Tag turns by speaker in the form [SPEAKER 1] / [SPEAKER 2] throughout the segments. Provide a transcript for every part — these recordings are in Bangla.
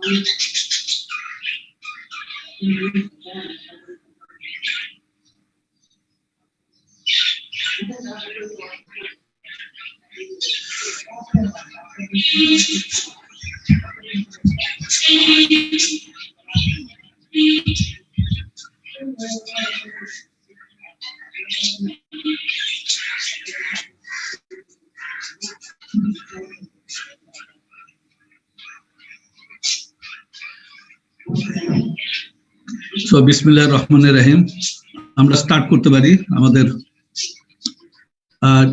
[SPEAKER 1] So বিসমিল্লাহির রহমানির রহিম, আমরা স্টার্ট করতে পারি আমাদের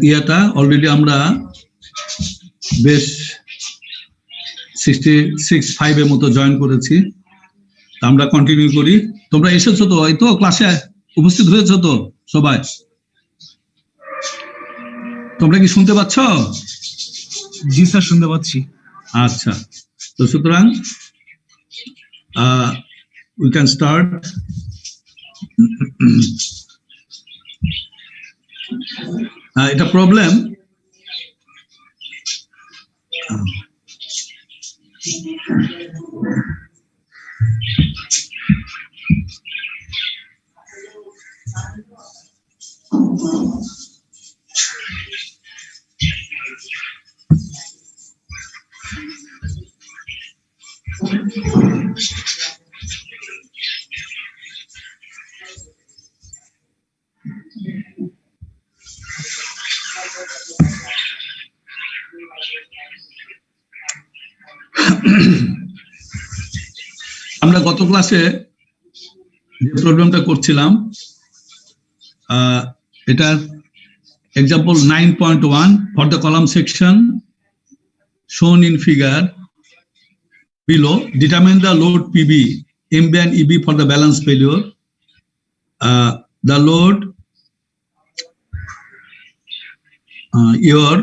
[SPEAKER 1] ইয়াটা। অলরেডি আমরা বেশ 66-5 এর মতো জয়েন করেছি, আমরা কন্টিনিউ করি। তোমরা এসেছো তো, এই তো ক্লাসে উপস্থিত হয়েছো তো সবাই? তোমরা কি শুনতে পাচ্ছ?
[SPEAKER 2] জি স্যার, শুনতে পাচ্ছি।
[SPEAKER 1] আচ্ছা, তো সুতরাং we can start. এটা প্রবলেম। আমরা গত ক্লাসে যে প্রবলেমটা করছিলাম, এটা example 9.1 for the column section shown in figure below, determine the load PB, MB and EB for the balance failure. The load your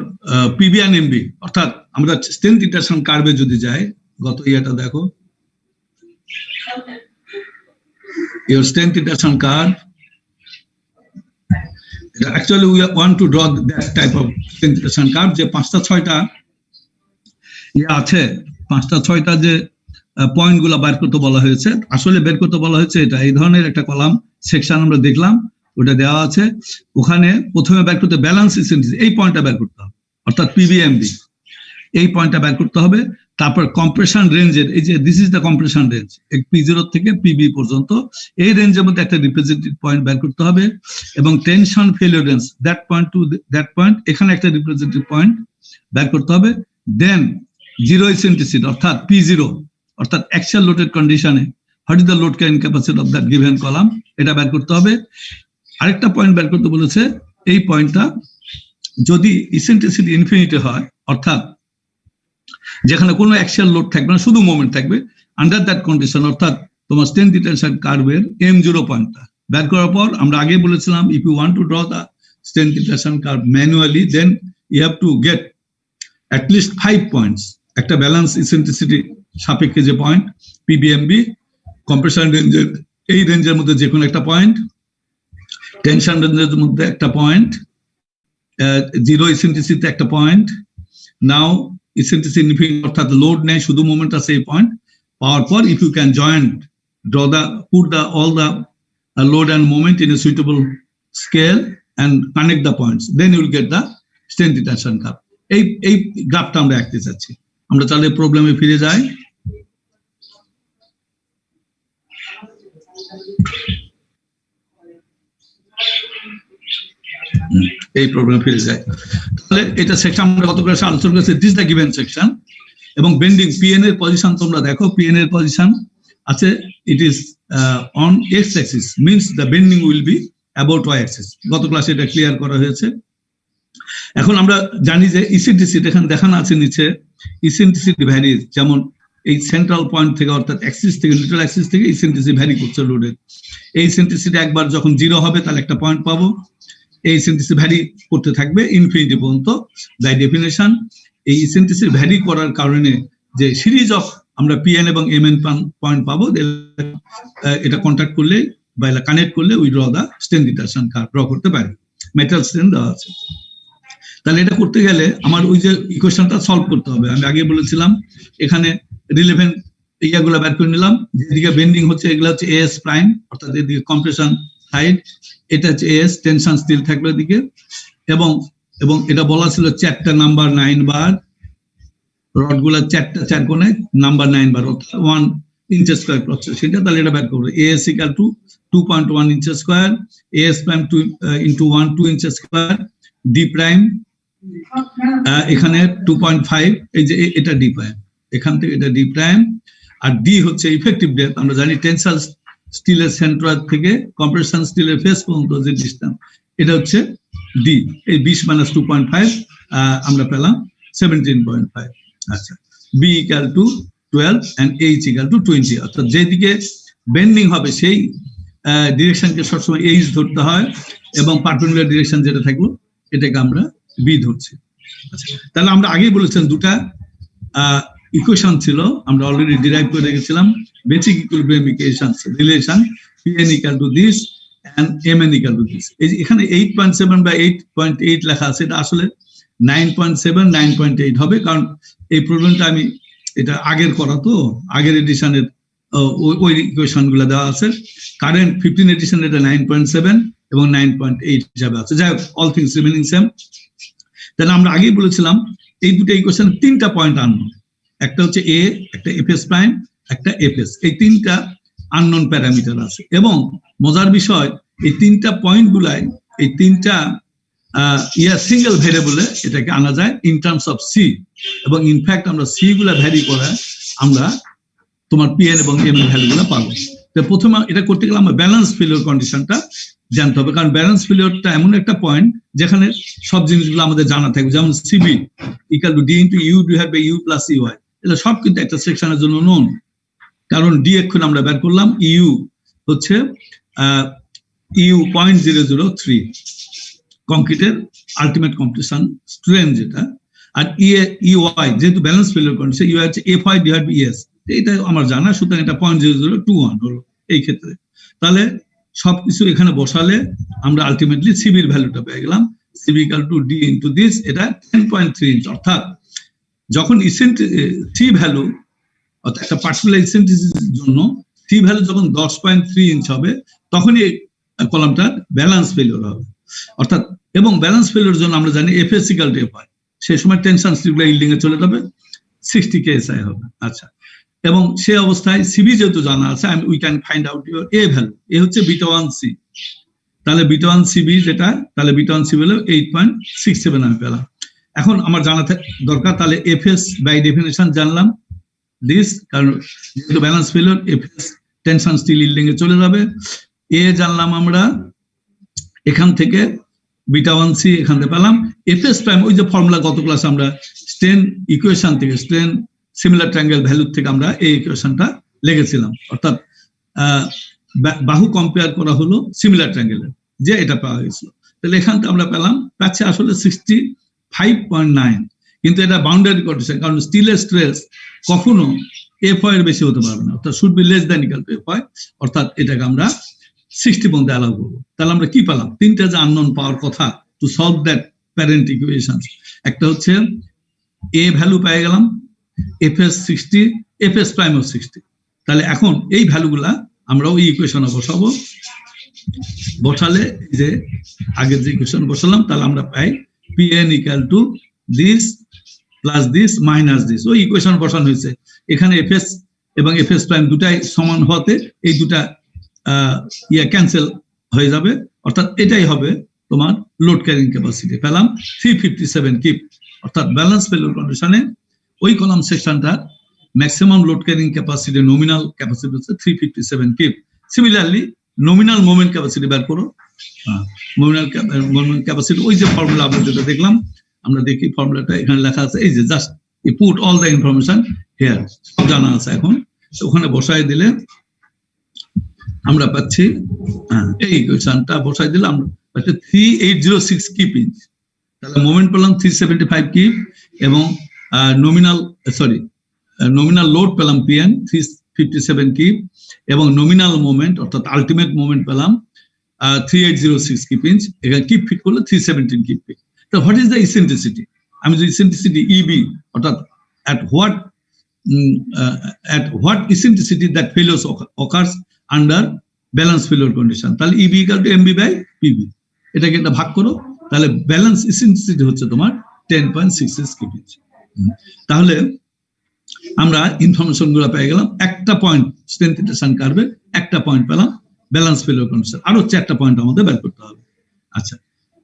[SPEAKER 1] PB and MB, অর্থাৎ আমরা স্ট্রেংথ ইটারেশন কার্ভে যদি যাই, গত ইয়াটা দেখো, your strength iteration curve. Actually we want to draw that type of strength iteration curve, যে 5টা-6টা ইয়া আছে, 5টা-6টা যে পয়েন্ট গুলা বের করতে বলা হয়েছে। আসলে বের করতে বলা হয়েছে এটা, এই ধরনের একটা কলাম সেকশন আমরা দেখলাম, ওটা দেওয়া আছে। ওখানে প্রথমে বের করতে ব্যালেন্স ইসেন্ট্রিসিটি, এই পয়েন্টটা বের করতে হবে, অর্থাৎ PBMB এই পয়েন্টটা বের করতে হবে। তারপর কম্প্রেশন রেঞ্জের, এই যে this is the compression range, P0 থেকে PB পর্যন্ত, এই রেঞ্জের মধ্যে একটা রিপ্রেজেন্টেটিভ পয়েন্ট বের করতে হবে। এবং tension failure range, that point to that point, এখানে একটা রিপ্রেজেন্টেটিভ পয়েন্ট বের করতে হবে। দেন জিরো ইসেন্ট্রিসিটি অর্থাৎ P0, অর্থাৎ অ্যাকচুয়াল লোডেড কন্ডিশনে what is the load carrying capacity of that given column, এটা বের করতে হবে। আরেকটা পয়েন্ট বের করতে বলেছে, এই পয়েন্টটা যদি ইসেন্ট্রিসিটি ইনফিনিটি হয়, অর্থাৎ যেখানে কোনো অ্যাকশন লোড থাকবে না, শুধু মোমেন্ট থাকবে, আন্ডার দ্যাট কন্ডিশন, অর্থাৎ তোমার স্ট্রেংথ ইটারেশন কার্ভের M0 পয়েন্টটা বের করার পর, আমরা আগে বলেছিলাম if you want to draw the strength interaction curve manually, then you have to get at least 5 points. একটা ব্যালেন্স ইসেন্ট্রিসিটি সাপেক্ষে যে পয়েন্ট PBMB, কম্প্রেশন রেঞ্জের এই রেঞ্জের মধ্যে যে কোনো একটা পয়েন্ট, টেনশন রেঞ্জের মধ্যে একটা পয়েন্ট, জিরো ইসেন্ট্রিসিটিতে একটা পয়েন্ট। নাও ইসেন্ট্রিসিটি ইনফিনিটি অর্থাৎ লোড নেই, শুধু মোমেন্ট আছে, এই পয়েন্ট পাওয়ার পর if you can join draw the put the all the load and moment in a suitable scale and connect the points, then you will get the strength iteration curve. এই গ্রাফটা আমরা আঁকতে চাচ্ছি। আমরা তাহলে প্রবলেমে ফিরে যাই। এই প্রবলেমে ফিরে যাই। তাহলে এটা সেকশন আমরা গত ক্লাসে আলোচনা করেছি, দিস দ্য গিভেন সেকশন। এবং বেন্ডিং PN এর পজিশন তোমরা দেখো, PN এর পজিশন আছে, it is on x axis, means the bending will be about y axis. গত ক্লাসে এটা ক্লিয়ার করা হয়েছে। এখন আমরা জানি যে ইসেন্ট্রিসিটি এখানে দেখানো আছে নিচে, ইসেন্ট্রিসিটি ভ্যারিজ, যেমন এই সেন্ট্রাল পয়েন্ট থেকে অর্থাৎ অ্যাক্সিস থেকে, নিউট্রাল অ্যাক্সিস থেকে ইসেন্ট্রিসিটি ভ্যারি করছে লোডের। এই ইসেন্ট্রিসিটি একবার যখন 0 হবে তাহলে একটা পয়েন্ট পাবো, এই ইসেন্ট্রিসিটি ভ্যারি করতে থাকবে ইনফিনিটি পর্যন্ত। বাই ডেফিনেশন এই ইসেন্ট্রিসিটি ভ্যারি করার কারণে যে সিরিজ অফ আমরা PN এবং MN পয়েন্ট পাবো, এটা কন্ট্যাক্ট করলে বা কানেক্ট করলে we draw the strength interaction curve draw করতে পারি। মেটাল স্ট্রেংথ দেওয়া আছে। তাহলে এটা করতে গেলে আমার ওই যে ইকুয়েশনটা সলভ করতে হবে। আমি আগে বলেছিলাম এখানে রিলেভেন্ট এইগুলো বের করে নিলাম। যেদিকে বেন্ডিং হচ্ছে এগুলো হচ্ছে এএস প্রাইম, অর্থাৎ এদিকে কম্প্রেশন সাইড, এটা হচ্ছে এএস, টেনশন স্টিল থাকবে এদিকে, এবং এবং এটা বলা ছিল 4টা নাম্বার 9 বার, রড গুলা 4টা 4 কোণে নাম্বার 9 বার, অর্থাৎ 1 ইঞ্চ স্কয়ার হচ্ছে সেটা। তাহলে এটা বের করবো, as equal to 2.1 inch square, as prime 2 into 1 2 inch square, D prime এখানে 2.5, এই যে এটা ডি প্রাইম, এখান থেকে এটা ডি প্রাইম, আর ডি হচ্ছে ইফেক্টিভ ডেপথ। আমরা জানি টেনসাইল স্টিলের সেন্ট্রয়েড থেকে কম্প্রেশন স্টিলের ফেস পর্যন্ত যে ডিসটেন্স, এটা হচ্ছে ডি। এই 20 - 2.5 আমরা পেলাম 17.5। আচ্ছা, B equal to 12 and H equal to 20, অর্থাৎ যেদিকে বেন্ডিং হবে সেই ডিরেকশনকে সবসময় এইচ ধরতে হয়, এবং পারপেন্ডিকুলার ডিরেকশন যেটা থাকলো এটাকে আমরা বি ধরছি। আচ্ছা, তাহলে আমরা আগেই বলেছেন দুটা ইকুয়েশন ছিল, আমরা অলরেডি ডিরাইভ করে রেখেছিলাম, basic equilibrium equation relation Pn equal to this and Mn equal to this. এই যে এখানে 8.7 বা 8.8 লেখা আছে, এটা আসলে 9.7 9.8 হবে, কারণ এই প্রবলেমটা আমি এটা আগের করা, তো আগের এডিশনের ওই ইকুয়েশন গুলো দেওয়া আছে। কারেন্ট 15 এডিশন এটা 9.7 এবং 9.8 হিসাবে আছে। যাই হোক, অল থিংস রিমেনিং সেম। তাহলে আমরা আগেই বলেছিলাম এই দুটো ইকুয়েশন 3টা পয়েন্ট আননোন, একটা হচ্ছে এ, একটা এফএস প্রাইম, একটা এফএস, এই 3টা আননোন প্যারামিটার আছে। এবং মজার বিষয়, এই 3টা পয়েন্ট গুলাই, এই 3টা সিঙ্গেল ভেরিয়েবলে এটাকে আনা যায় ইন টার্মস অফ সি, এবং ইনফ্যাক্ট আমরা সি গুলা ভ্যারি করে আমরা তোমার পিএন এবং এম এর ভ্যালু গুলো পাবো। তো প্রথমে এটা করতে গেলে আমরা ব্যালেন্স ফেলিওর কন্ডিশনটা জানতে হবে, কারণ ব্যালেন্স ফেলিওরটা এমন একটা পয়েন্ট যেখানে সব জিনিসগুলো আমাদের জানা থাকবে, যেমন C B equal to D into U divide by U plus U I, এটা সব কিন্তু একটা সেকশনের জন্য নোন, কারণ ডি এক্ষুনি আমরা বের করলাম, ইউ হচ্ছে ইউ 0.003 কংক্রিটের আলটিমেট কম্প্রেশন স্ট্রেন যেটা, আর ইউআই যেহেতু ব্যালেন্স ফেলিওর কন্ডিশন, ইউ হচ্ছে এফআই ডিভাইড বাই ইএস, এটা আমার জানা, সুতরাং এটা 0.0021 হলো এই ক্ষেত্রে। তাহলে সবকিছু এখানে বসালে আমরা আলটিমেটলি সিবির ভ্যালুটা পেয়ে গেলাম, C B equal to D into this, এটা 10.3 ইঞ্চ। অর্থাৎ যখন সি ভ্যালু, অর্থাৎ একটা পার্টিকুলার ইসেন্ট্রিসিটির জন্য সি ভ্যালু যখন 10.3 ইঞ্চ হবে, তখনই কলামটা ব্যালেন্স ফেলিওর হবে। অর্থাৎ এবং ব্যালেন্স ফেলিওর জন্য আমরা জানি এফএস ইকুয়াল টু এফআই, সেই সময় টেনশন স্ট্রিপগুলো ইল্ডিং এ চলে যাবে, 60 KSI হবে। আচ্ছা, এবং সেই অবস্থায় সিবি যেহেতু জানা আছে, we can find out your A value, A হচ্ছে β1c, তাহলে β1 সিবি যেটা, তাহলে β1 সিবি হলো 8.67 আমি পেলাম। এখন আমার জানা দরকার, তাহলে এফএস বাই ডেফিনেশন জানলাম দিস, কারণ যেহেতু balance failure FS tension steel yielding এ চলে যাবে। এ জানলাম আমরা এখান থেকে, β1c এখান থেকে পেলাম। এফএস প্রাইম ওই যে ফর্মুলা গত ক্লাসে আমরা স্ট্রেন ইকুয়েশন থেকে, স্ট্রেন সিমিলার ট্রায়াঙ্গেল ভ্যালু থেকে আমরা এই ইকুয়েশনটা লিখেছিলাম, অর্থাৎ বাহু কম্পেয়ার করা হলো সিমিলার ট্রায়াঙ্গেলের, যে এটা পাওয়া গেছিল। তাহলে এখান থেকে আমরা পেলাম, পাচ্ছে আসলে 65.9, কিন্তু এটা বাউন্ডারি কন্ডিশন, কারণ স্টিলের স্ট্রেস কখনো এফআই এর বেশি হতে পারবে না, অর্থাৎ should be less than equal two FI, অর্থাৎ এটাকে আমরা 60 পর্যন্ত অ্যালাউ করবো। তাহলে আমরা কি পেলাম, 3টা যে আননোন পাওয়ার কথা to solve that parent equation, একটা হচ্ছে এ ভ্যালু পেয়ে গেলাম, এফএস 60, এফএস প্রাইম 60। তাহলে এখন এই ভ্যালুগুলা আমরা ওই ইকুয়েশনে বসাবো, বসালে যে আগের যে ইকুয়েশন বসালাম, তাহলে আমরা পাই PN equal to this plus this minus this, ওই ইকুয়েশন বসানো হয়েছে। এখানে এফএস এবং এফএস প্রাইম দুটাই সমান হতে এই দুটা ক্যান্সেল হয়ে যাবে, অর্থাৎ এটাই হবে তোমার লোড ক্যারিং ক্যাপাসিটি। পেলাম 357 কিপ, অর্থাৎ ব্যালেন্স ফেলিওর কন্ডিশনে ওই কলাম সেকশনটা maximum load carrying capacity, nominal capacity হচ্ছে 357 keep. Similarly nominal moment capacity বের করো, নমিনাল মোমেন্ট ক্যাপাসিটি ওই যে ফর্মুলা আমরা যেটা দেখলাম, আমরা দেখি ফর্মুলাটা এখানে লেখা আছে, এই যে just you put all the information here, সব জানা আছে। এখন ওখানে বসাই দিলে আমরা পাচ্ছি, এই ইকুয়েশনটা বসাই দিলে আমরা পাচ্ছি 3806 কিপ ইঞ্চ। তাহলে মোমেন্ট পেলাম 375 কিপ, এবং নমিনাল লোড পেলাম পিএন 357 কিপ, এবং নমিনাল মোমেন্ট অর্থাৎ আলটিমেট মোমেন্ট পেলাম 3806 কিপ ইঞ্চ। এখানে কিপ ফিট করলে 317 কিপ ফিট। তো হোয়াট ইজ দ্য ইসেন্ট্রিসিটি? আমি যদি ইসেন্ট্রিসিটি ইবি, অর্থাৎ at what at what eccentricity that failure occurs under balance failure condition, তাহলে EB equal to MB by PB, এটাকে একটা ভাগ করো, তাহলে ব্যালেন্স eccentricity হচ্ছে তোমার 10.66 kPa। তাহলে আমরা ইনফরমেশন গুলো পেয়ে গেলাম, একটা পয়েন্ট স্ট্রেন্থ ইন্টারসেকশন কার্ভে একটা পয়েন্ট পেলাম ব্যালেন্স ফেলিওর কন্ডিশন, আরো 4টা পয়েন্ট আমাদের বের করতে হবে। আচ্ছা,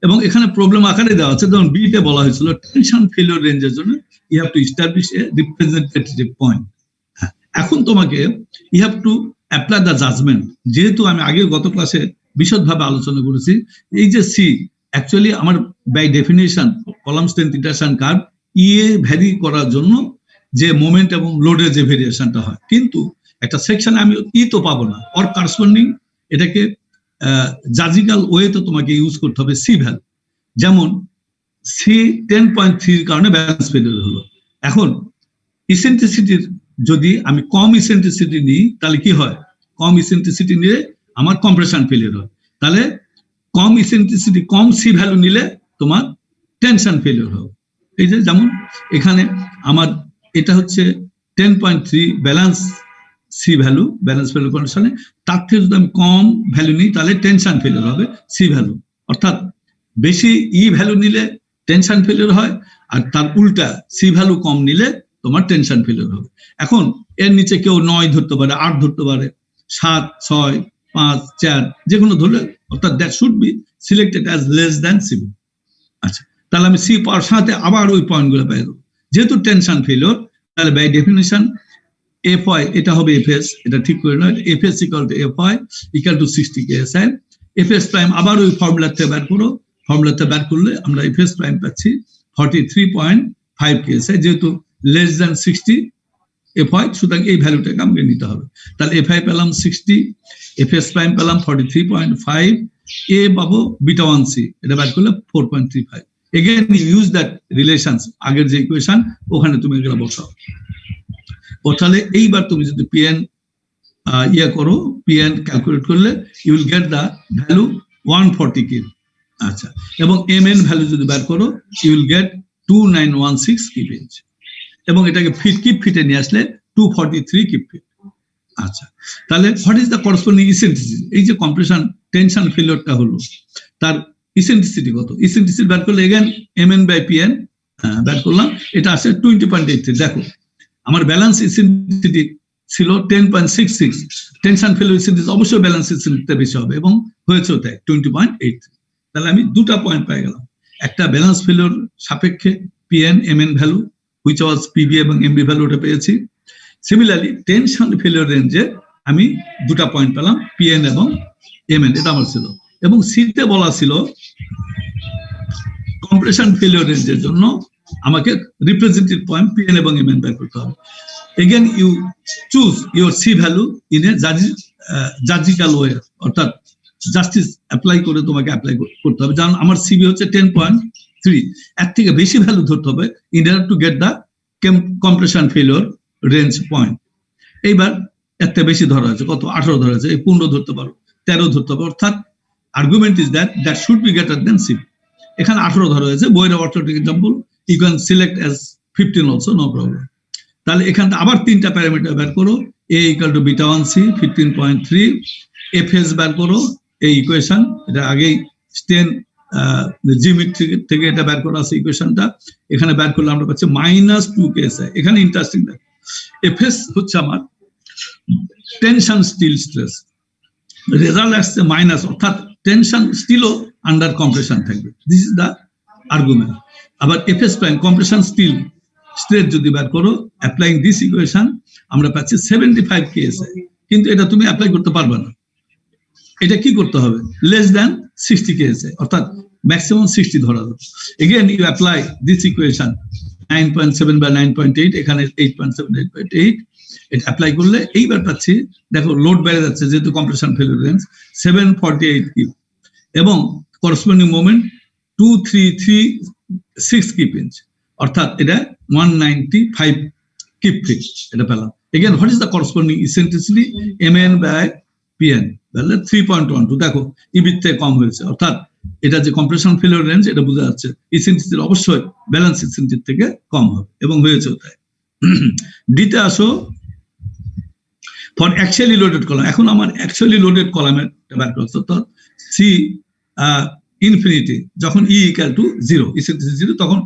[SPEAKER 1] এবং এখানে প্রবলেম আকারে দেওয়া আছে, যেমন বি তে বলা হয়েছিল টেনশন ফেলিওর রেঞ্জের জন্য you have to establish a representative point. এখন তোমাকে you have to apply the judgement, যেহেতু আমি আগে গত ক্লাসে বিশদভাবে আলোচনা করেছি, এই যে সি অ্যাকচুয়ালি আমার by definition column strength interaction curve E A vary করার জন্য যে মোমেন্ট এবং লোডের যে ভেরিয়েশনটা হয়, কিন্তু একটা সেকশনে আমি ই তো পাবো না, অর করসপন্ডিং এটাকে জাজিক্যাল ওয়েতে তোমাকে ইউজ করতে হবে সি ভ্যালু। যেমন সি 10.3 কারণে ব্যালেন্স ফেলিওর হলো। এখন ইসেন্ট্রিসিটির যদি আমি কম ইসেন্ট্রিসিটি নিই তাহলে কি হয়, কম ইসেন্ট্রিসিটি নিলে আমার কম্প্রেশন ফেলিওর হয়, তাহলে কম ইসেন্ট্রিসিটি কম সি ভ্যালু নিলে তোমার টেনশন ফেলিওর হবে। এই যে যেমন এখানে আমার এটা হচ্ছে 10.3 balance C value, balance value কন্ডিশনে, তার থেকে যদি আমি কম ভ্যালু নিই তাহলে টেনশন ফেলিওর হবে সি ভ্যালু, অর্থাৎ বেশি ই ভ্যালু নিলে টেনশন ফেলিওর হয়, আর তার উল্টা সি ভ্যালু কম নিলে তোমার টেনশন ফেলিওর হবে। এখন এর নিচে কেউ 9 ধরতে পারে, 8 ধরতে পারে, 7, 6, 5, 4 যে কোনো ধরলে, অর্থাৎ that should be selected as less than C. আচ্ছা, তাহলে আমি সি পাওয়ার সাথে আবার ওই পয়েন্টগুলো পেয়ে দেবো, যেহেতু টেনশন ফেলিওর তাহলে বাই ডেফিনিশন FY এটা হবে FS, এটা ঠিক করে নয়, FS equal to FY equal to 60 KSI। FS prime আবার ওই ফর্মুলাতে বের করো, ফর্মুলাতে বের করলে আমরা FS প্রাইম পাচ্ছি 43.5 KSI, যেহেতু লেস দ্যান 60 FY, সুতরাং এই ভ্যালুটাকে আমাকে নিতে হবে। তাহলে FI পেলাম 60, FS প্রাইম পেলাম 43.5, এ পাবো বিটা 1C, এটা বের করলে 4.35। এগেন ইউজ দ্যাট রিলেশনস, আগের যে ইকুয়েশন ওখানে তুমি এগুলো বসাও। তাহলে এইবার তুমি যদি পিএন করো, পিএন ক্যালকুলেট করলে you will get the value 140 kip. আচ্ছা, এবং এমএন ভ্যালু যদি বের করো you will get 2916 kip inch, এবং এটাকে কিপ ফিটে নিয়ে আসলে 243 কিপ ফিট। আচ্ছা, তাহলে what is the corresponding eccentricity, এই যে কম্প্রেশন টেনশন ফেলিওরটা হলো তার ইসেন্ট্রিসিটি কত, ইসেন্ট্রিসিটি বের করলে এগেন এমএন বাই পিএন বের করলাম, এটা আসে 20.83। দেখো আমার ব্যালেন্স ইসেন্ট্রিসিটি ছিল 10.66, টেনশন ফেলিওর ইসেন্ট্রিসিটি অবশ্যই ব্যালেন্স ইসেন্ট্রিসিটিতে বেশি হবে, এবং হয়েছেও তাই 20.83। তাহলে আমি দুটা পয়েন্ট পেয়ে গেলাম, একটা ব্যালেন্স ফেলিওর সাপেক্ষে PN MN value which was PB এবং এমবি ভ্যালুটা পেয়েছি। সিমিলারলি টেনশন ফেলিওর রেঞ্জে আমি দুটা পয়েন্ট পেলাম, পিএন এবং এমএন, এটা আমার ছিল। এবং সিতে বলা ছিল কম্প্রেশন ফেলিওর রেঞ্জের জন্য আমাকে রিপ্রেজেন্টেটিভ পয়েন্ট পিএন এবং এমএন বের করতে হবে। Again you choose your C value in a judicial way, অর্থাৎ জাস্টিস অ্যাপ্লাই করে তোমাকে অ্যাপ্লাই করতে হবে। যেমন আমার সিবি হচ্ছে 10.3, এর থেকে বেশি ভ্যালু ধরতে হবে in order to get the compression failure range point. এইবার এর থেকে বেশি ধরা হয়েছে, কত 18 ধরা হয়েছে, এই 15 ধরতে পারো, 13 ধরতে পারো, অর্থাৎ argument is that should be greater than CB. এখানে 18 ধরা হয়েছে, বইয়ের অর্থোটিক example, you can select as 15 also, no problem. তাহলে এখান থেকে আবার তিনটা প্যারামিটার বের করো, A equal to beta 1C 15.3, FS বের করো, এই ইকুয়েশন এটা আগেই স্টেন জিওমেট্রি থেকে এটা বের করা আছে ইকুয়েশনটা, এখানে বের করলে আমরা পাচ্ছি -2 KSI। এখানে ইন্টারেস্টিং দেখো, এফএস হচ্ছে আমার টেনশন স্টিল স্ট্রেস, রেজাল্ট আসছে মাইনাস, অর্থাৎ টেনশন স্টিলও আন্ডার কম্প্রেশন থাকবে, দিস ইজ দ্য আর্গুমেন্ট। আবার F S prime compression steel stress যদি বের করো অ্যাপ্লাইং দিস ইকুয়েশন আমরা পাচ্ছি 75 KSI, কিন্তু এটা তুমি অ্যাপ্লাই করতে পারবে না, এটা কি করতে হবে, লেস দ্যান 60 KSI, অর্থাৎ ম্যাক্সিমাম 60 ধরা যাবে। Again you apply this equation 9.7 বা 9.8, এখানে 8.7 8.8, এটা অ্যাপ্লাই করলে এইবার পাচ্ছি, দেখো লোড বেড়ে যাচ্ছে যেহেতু কম্প্রেশন ফেলিওর রেঞ্জ 748 কিপ, এবং করসপন্ডিং মোমেন্ট 2336 কিপ ইঞ্চ, অর্থাৎ এটা 195 কিপ ফিট, এটা পেলাম। Again what is the corresponding eccentricity, M N by P N, তাহলে 3.12, দেখো ইবির থেকে কম হয়েছে, অর্থাৎ এটা যে কম্প্রেশন ফেলিওর রেঞ্জ এটা বোঝা যাচ্ছে ইসেন্ট্রিসিটি অবশ্যই ব্যালেন্স ইসেন্ট্রিসিটি থেকে কম হবে, এবং হয়েছে তাই। ডিতে আসো, ফর অ্যাকচুয়ালি লোডেড কলাম। এখন আমার অ্যাকচুয়ালি লোডেড কলামের বের করতে, তো সি ইনফিনিটি যখন ই ইকুয়াল টু 0, ইসেন্ট্রিসিটি 0, তখন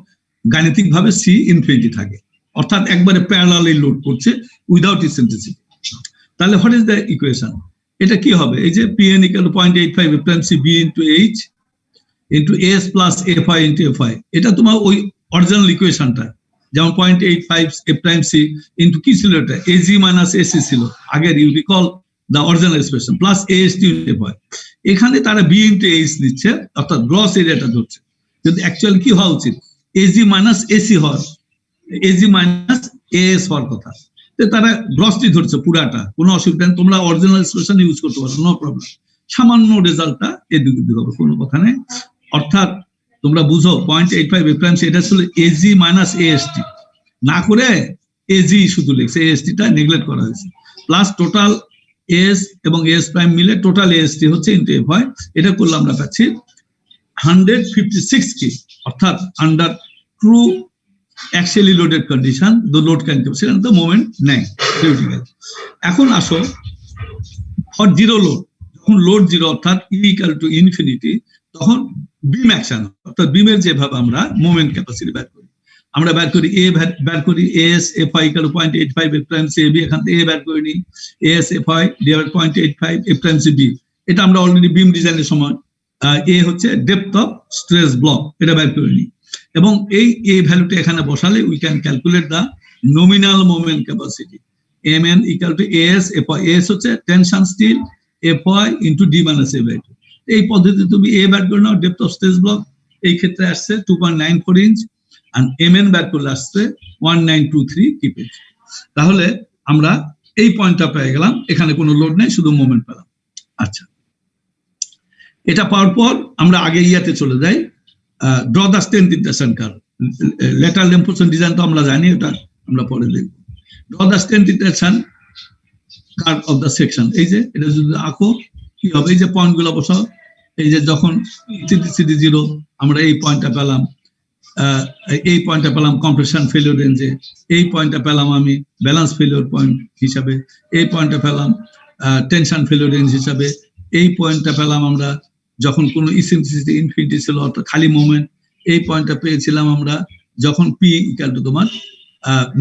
[SPEAKER 1] গাণিতিক ভাবে সি ইনফিনিটি থাকে, অর্থাৎ একবারে প্যারালালি লোড করছে উইদাউট ইসেন্ট্রিসিটি। তাহলে হোয়াট ইজ দ্য ইকুয়েশন? এটা কি হবে? এই যে Pn equal to 0.85 A prime C B into H into S plus F I into F I, এটা তোমার ওই অরিজিনাল ইকুয়েশনটা, যেমন 0.85 এ প্রাইম সি ইনটু কি ছিল, এটা এজি মাইনাস এসি ছিল আগের, you recall the original expression, plus A S T F I. এখানে তারা বি ইনটু এইচ দিচ্ছে, অর্থাৎ গ্রস এরিয়াটা ধরছে, কিন্তু অ্যাকচুয়ালি কি হওয়া উচিত? এজি মাইনাস এসি হওয়ার, এজি মাইনাস এএস হওয়ার কথা। তারা গ্রসটি ধরছে পুরাটা, কোনো অসুবিধা নেই, তোমরা অরিজিনাল এক্সপ্রেশন ইউজ করতে পারো, নো প্রবলেম। সামান্য রেজাল্টটা এদিকে দিকে হবে, কোনো কথা নেই। অর্থাৎ তোমরা বুঝো 0.85 রেফারেন্স, এটা ছিল এজি মাইনাস এএসটি, না করে এজি শুধু লিখছে, এএসটিটা নেগলেক্ট করা হয়েছে। প্লাস টোটাল এস এবং এস প্রাইম মিলে টোটাল এএসটি হচ্ছে ইনটু এফ হয়, এটা করলে আমরা পাচ্ছি 156 কে, অর্থাৎ under true actually loaded condition the load can সেখানে তো মোমেন্ট নেই থিওরিটিক্যাল। এখন আসো ফর জিরো লোড, যখন লোড জিরো অর্থাৎ ই ইকুয়াল টু ইনফিনিটি, তখন বিম অ্যাকশন, অর্থাৎ বিমের যেভাবে আমরা মোমেন্ট ক্যাপাসিটি বের করি, আমরা বের করি এ বের করি S F I equal to 0.85 F prime C B, এখান থেকে এ বের করে নিই S F I divide 0.85 F prime C B. এটা আমরা অলরেডি বিম ডিজাইনের সময় এ হচ্ছে ডেপথ অফ স্ট্রেস ব্লক, এটা বের করে নিই, এবং এই ভ্যালুটা এখানে বসালে we can calculate the nominal moment capacity M N equal to S F I. S হচ্ছে tension steel, F I into D minus A by 2। এই পদ্ধতিতে তুমি এ বের করে নাও, ডেপথ অফ স্ট্রেস ব্লক এই ক্ষেত্রে আসছে 2.94 ইঞ্চ, আর এম এন বের করলে আসছে 1923 কিপিঞ্চ। তাহলে আমরা এই পয়েন্টটা পেয়ে গেলাম, এখানে কোনো লোড নেই, শুধু মোমেন্ট পেলাম। আচ্ছা, এটা পাওয়ার পর আমরা আগে ইয়াতে চলে যাই, draw the strength interaction curve. Lateral reinforcement design তো আমরা জানি, ওটা আমরা পরে দেখব। Draw the strength interaction curve of the section, এই যে এটা যদি আঁকো কি হবে, এই যে পয়েন্ট গুলো বসাও, এই যে যখন ইসেন্ট্রিসিটি 0 আমরা এই পয়েন্টটা পেলাম, এই পয়েন্টটা পেলাম কম্প্রেশন ফেলিওর রেঞ্জে, এই পয়েন্টটা পেলাম আমি ব্যালেন্স ফেলিওর পয়েন্ট হিসাবে, এই পয়েন্টটা পেলাম টেনশন ফেলিওর রেঞ্জ হিসাবে, এই পয়েন্টটা পেলাম আমরা যখন কোনো ইসেন্ট্রিসিটি ইনফিনিটি ছিল অর্থাৎ খালি মোমেন্ট, এই পয়েন্টটা পেয়েছিলাম আমরা যখন পি ইকুয়াল টু তোমার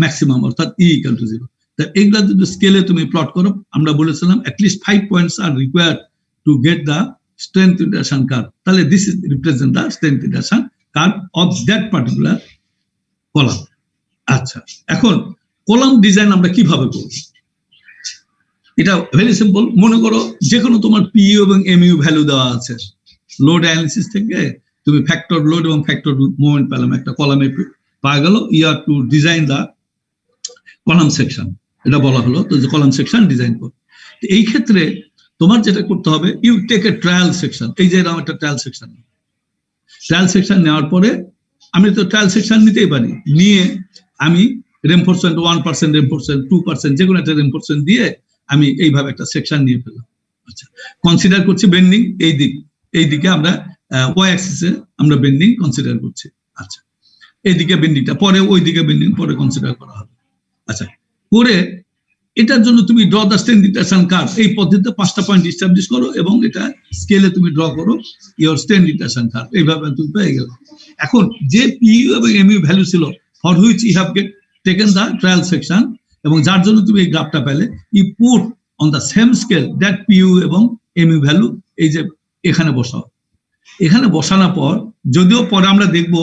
[SPEAKER 1] ম্যাক্সিমাম অর্থাৎ ই ইকুয়াল টু 0। তা এইগুলা যদি স্কেলে তুমি প্লট করো, আমরা বলেছিলাম at least 5 points are required to get the strength intersection curve. তাহলে this is represent the strength intersection curve of that particular column. আচ্ছা, এখন কলাম ডিজাইন আমরা কিভাবে করব? এটা ভেরি সিম্পল। মনে করো যে কোনো তোমার পিইউ এবং এমইউ ভ্যালু দেওয়া আছে, লোড অ্যানালিসিস থেকে তুমি ফ্যাক্টর লোড এবং ফ্যাক্টর মোমেন্ট পেলাম, একটা কলামে পাওয়া গেল, you have to design the column section, এটা বলা হলো। তো কলাম সেকশন ডিজাইন করো, এই ক্ষেত্রে তোমার যেটা করতে হবে, you take a trial section. এই যে এরকম একটা ট্রায়াল সেকশন, ট্রায়াল সেকশন নেওয়ার পরে আমি তো ট্রায়াল সেকশন নিতেই পারি, নিয়ে আমি রেনফোর্সমেন্ট 1%, রেনফোর্সমেন্ট 2%, যে কোনো একটা রেনফোর্সমেন্ট দিয়ে আমি এইভাবে একটা সেকশন নিয়ে ফেললাম। আচ্ছা, কনসিডার করছি বেন্ডিং, এই দিকে আমরা ওয়াই অ্যাক্সিসে আমরা বেন্ডিং কনসিডার করছি। আচ্ছা, এইদিকে বেন্ডিংটা পরে, ওই দিকে বেন্ডিং পরে কনসিডার করা হবে। আচ্ছা, করে এটার জন্য তুমি draw the strength intersection curve, এই পদ্ধতিতে 5টা পয়েন্ট এস্টাবলিশ করো এবং এটা স্কেলে তুমি ড্র করো ইওর স্ট্রেংথ ইন্টারসেকশন কার্ভ, এইভাবে তুমি পেয়ে গেলে। এখন যে পিইউ এবং এমইউ ভ্যালু ছিল for which you have taken the trial section, এবং যার জন্য তুমি এই গ্রাফটা পেলে, you put on the same scale that P U এবং এমইউ ভ্যালু, এই যে এখানে বসাও। এখানে বসানোর পর, যদিও পরে আমরা দেখবো,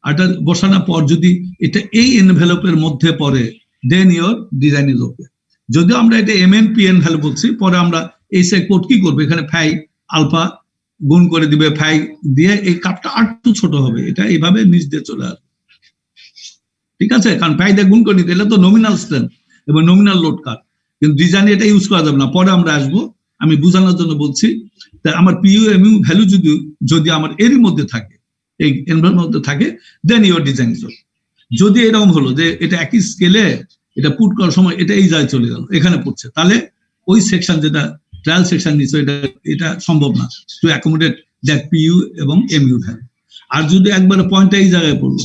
[SPEAKER 1] এটা বসানোর পর যদি এটা এই এনভেলপের মধ্যে পড়ে, দেন ইওর ডিজাইন ইজ ওকে। যদিও আমরা এটা এমএনপিএন ভ্যালু বলছি, পরে আমরা এই সাইড কোড কি করবো, এখানে ফাই আলফা গুণ করে দিবে, ফাই দিয়ে এই কাপটা আর একটু ছোট হবে, এটা এইভাবে নিচ দিয়ে চলে আসবে। ঠিক আছে, কারণ ফাই দিয়ে গুণ করে নিতে, এটা তো নমিনাল স্ট্রেংথ এবং নমিনাল লোড কার্ভ, কিন্তু ডিজাইনে এটা ইউজ করা যাবে না, পরে আমরা আসবো, আমি বোঝানোর জন্য বলছি। তা আমার পিইউ এমইউ ভ্যালু যদি আমার এরই মধ্যে থাকে, এই এনভেলপের মধ্যে থাকে, দেন ইওর ডিজাইন ইজ ওকে। যদি এরকম হলো যে এটা একই স্কেলে এটা পুট করার সময় এটা এই জায়গায় চলে গেল, এখানে পড়ছে, তাহলে ওই সেকশন যেটা ট্রায়াল সেকশন নিচ্ছে, এটা সম্ভব না টু অ্যাকোমোডেট দ্যাট পিইউ এবং এমইউ ভ্যালু। আর যদি একবারে পয়েন্টটা এই জায়গায় পড়লো,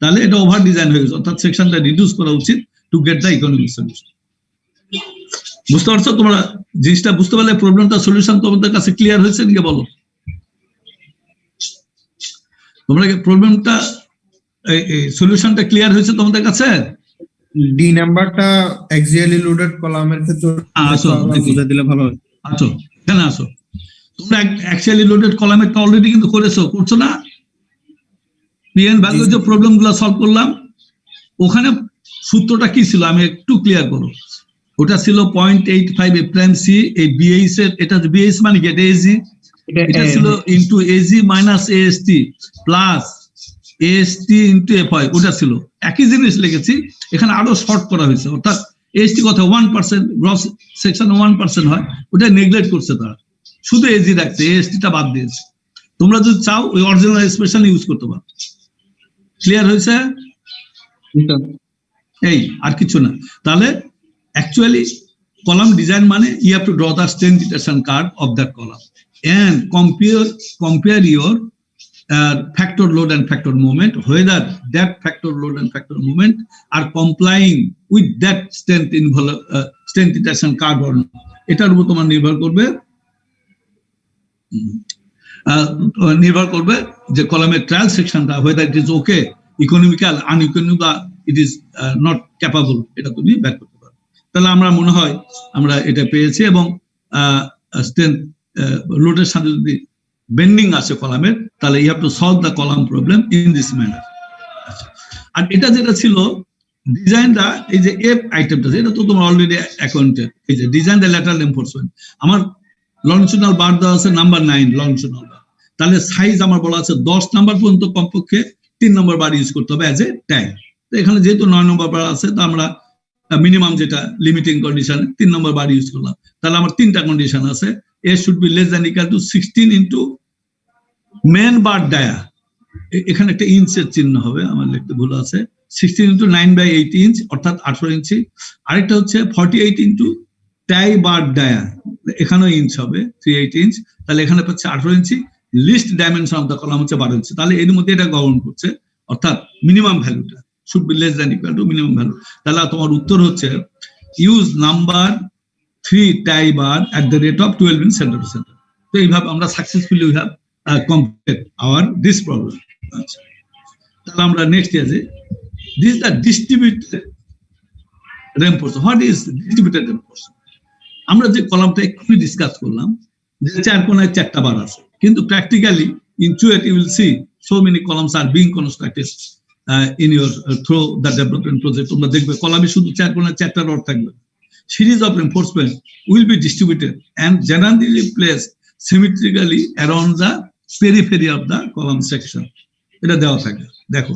[SPEAKER 1] তাহলে এটা ওভার ডিজাইন হয়ে গেছে, অর্থাৎ সেকশনটা রিডিউস করা উচিত, to get the economic solution. বুঝতে পারছো তোমরা জিনিসটা? বুঝতে পারলে প্রবলেমটা সলিউশন তোমাদের কাছে ক্লিয়ার হয়েছে নাকি বলো? তোমরা প্রবলেমটা সলিউশনটা ক্লিয়ার হয়েছে তোমাদের কাছে?
[SPEAKER 3] ডি নাম্বারটা অ্যাক্সিয়ালি লোডেড কলামের ক্ষেত্রে
[SPEAKER 1] আসো
[SPEAKER 3] বুঝা দিলে ভালো হয়।
[SPEAKER 1] আসো এখানে আসো। তোমরা অ্যাকচুয়ালি লোডেড কলামেরটা অলরেডি কিন্তু করছো না? পিএন ভ্যালু যে প্রবলেমগুলো সলভ করলাম ওখানে সূত্রটা কি ছিল আমি একটু ক্লিয়ার করো। ওটা ছিল 0.85 এ প্রাইম সি, এই বিএইচ এর, এটা বিএইচ মানে কি? এটা এজি, এটা ছিল into AG minus AST plus AST into FI, ওটা ছিল একই জিনিস লিখেছি, এখানে আরো শর্ট করা হয়েছে। অর্থাৎ এএসটি কথা 1% গ্রস সেকশন 1% হয়, ওটা নেগলেক্ট করছে তারা, শুধু এজি রাখছে, এএসটিটা বাদ দিয়েছে। তোমরা যদি চাও ওই অরিজিনাল এক্সপ্রেশন ইউজ করতে পারো। ক্লিয়ার হয়েছে? এই আর কিছু না। তাহলে actually column design মানে you have to draw the strength detection curve of that column and compare your factor load and factor moment, whether that factor load and factor moment are complying with that strength detection curve or not. এটার উপর তোমার নির্ভর করবে যে কলামের ট্রায়াল সেকশনটা whether it is okay, economical, uneconomical, it is not capable, এটা তুমি বের করতে। তাহলে আমরা মনে হয় আমরা এটা পেয়েছি। এবং স্ট্রেন্থ লোডের সাথে যদি বেন্ডিং আসে কলামের, তাহলে you have to solve the column problem in this manner. আর এটা যেটা ছিল ডিজাইনটা, এই যে এফ আইটেমটা, এটা তো তোমার অলরেডি অ্যাকাউন্টেড। এই যে ডিজাইন দ্য ল্যাটারাল এনফোর্সমেন্ট, আমার লংজিটিউডাল বার দেওয়া আছে নাম্বার 9 লংজিটিউডাল বার, তাহলে সাইজ আমার বলা আছে 10 নাম্বার পর্যন্ত কমপক্ষে 3 নম্বর বার ইউজ করতে হবে অ্যাজ এ ট্যাগ। তো এখানে যেহেতু 9 নম্বর বার আছে, তো আমরা মিনিমাম যেটা লিমিটিং কন্ডিশন 3 নম্বর বার ইউজ করলাম। তাহলে আমার 3টা কন্ডিশন আছে, A should be less than equal to 16 into main bar dia, এখানে একটা ইঞ্চের চিহ্ন হবে, আমার লিখতে ভুল আছে, 16 ইনটু 9/8 ইঞ্চ অর্থাৎ 18 ইঞ্চি। আরেকটা হচ্ছে 48 ইনটু টাই বার ডায়া, এখানেও ইঞ্চ হবে 38 ইঞ্চ, তাহলে এখানে পাচ্ছে 18 ইঞ্চি। Least dimension of the column হচ্ছে 12 ইঞ্চি, তাহলে এর মধ্যে এটা গভর্ন করছে, অর্থাৎ মিনিমাম ভ্যালুটা should be less than equal to minimum value. তাহলে তোমার উত্তর হচ্ছে use number 3 tie bar at the rate of 12 in center to center. তো এইভাবে আমরা successfully we have completed our this problem. আচ্ছা, তাহলে আমরা নেক্সট আছে, this is the distributed reinforcement. What is distributed reinforcement? আমরা যে কলামটা একটু ডিসকাস করলাম, যে 4 কোণায় 4টা বার আছে, কিন্তু practically into it you will see so many columns are being constructed in your through the development project. তোমরা দেখবে কলামে শুধু 4 কোণায় 4টা রড থাকবে। Series of reinforcement will be distributed and generally placed symmetrically around the periphery of the column section. এটা দেওয়া থাকে, দেখো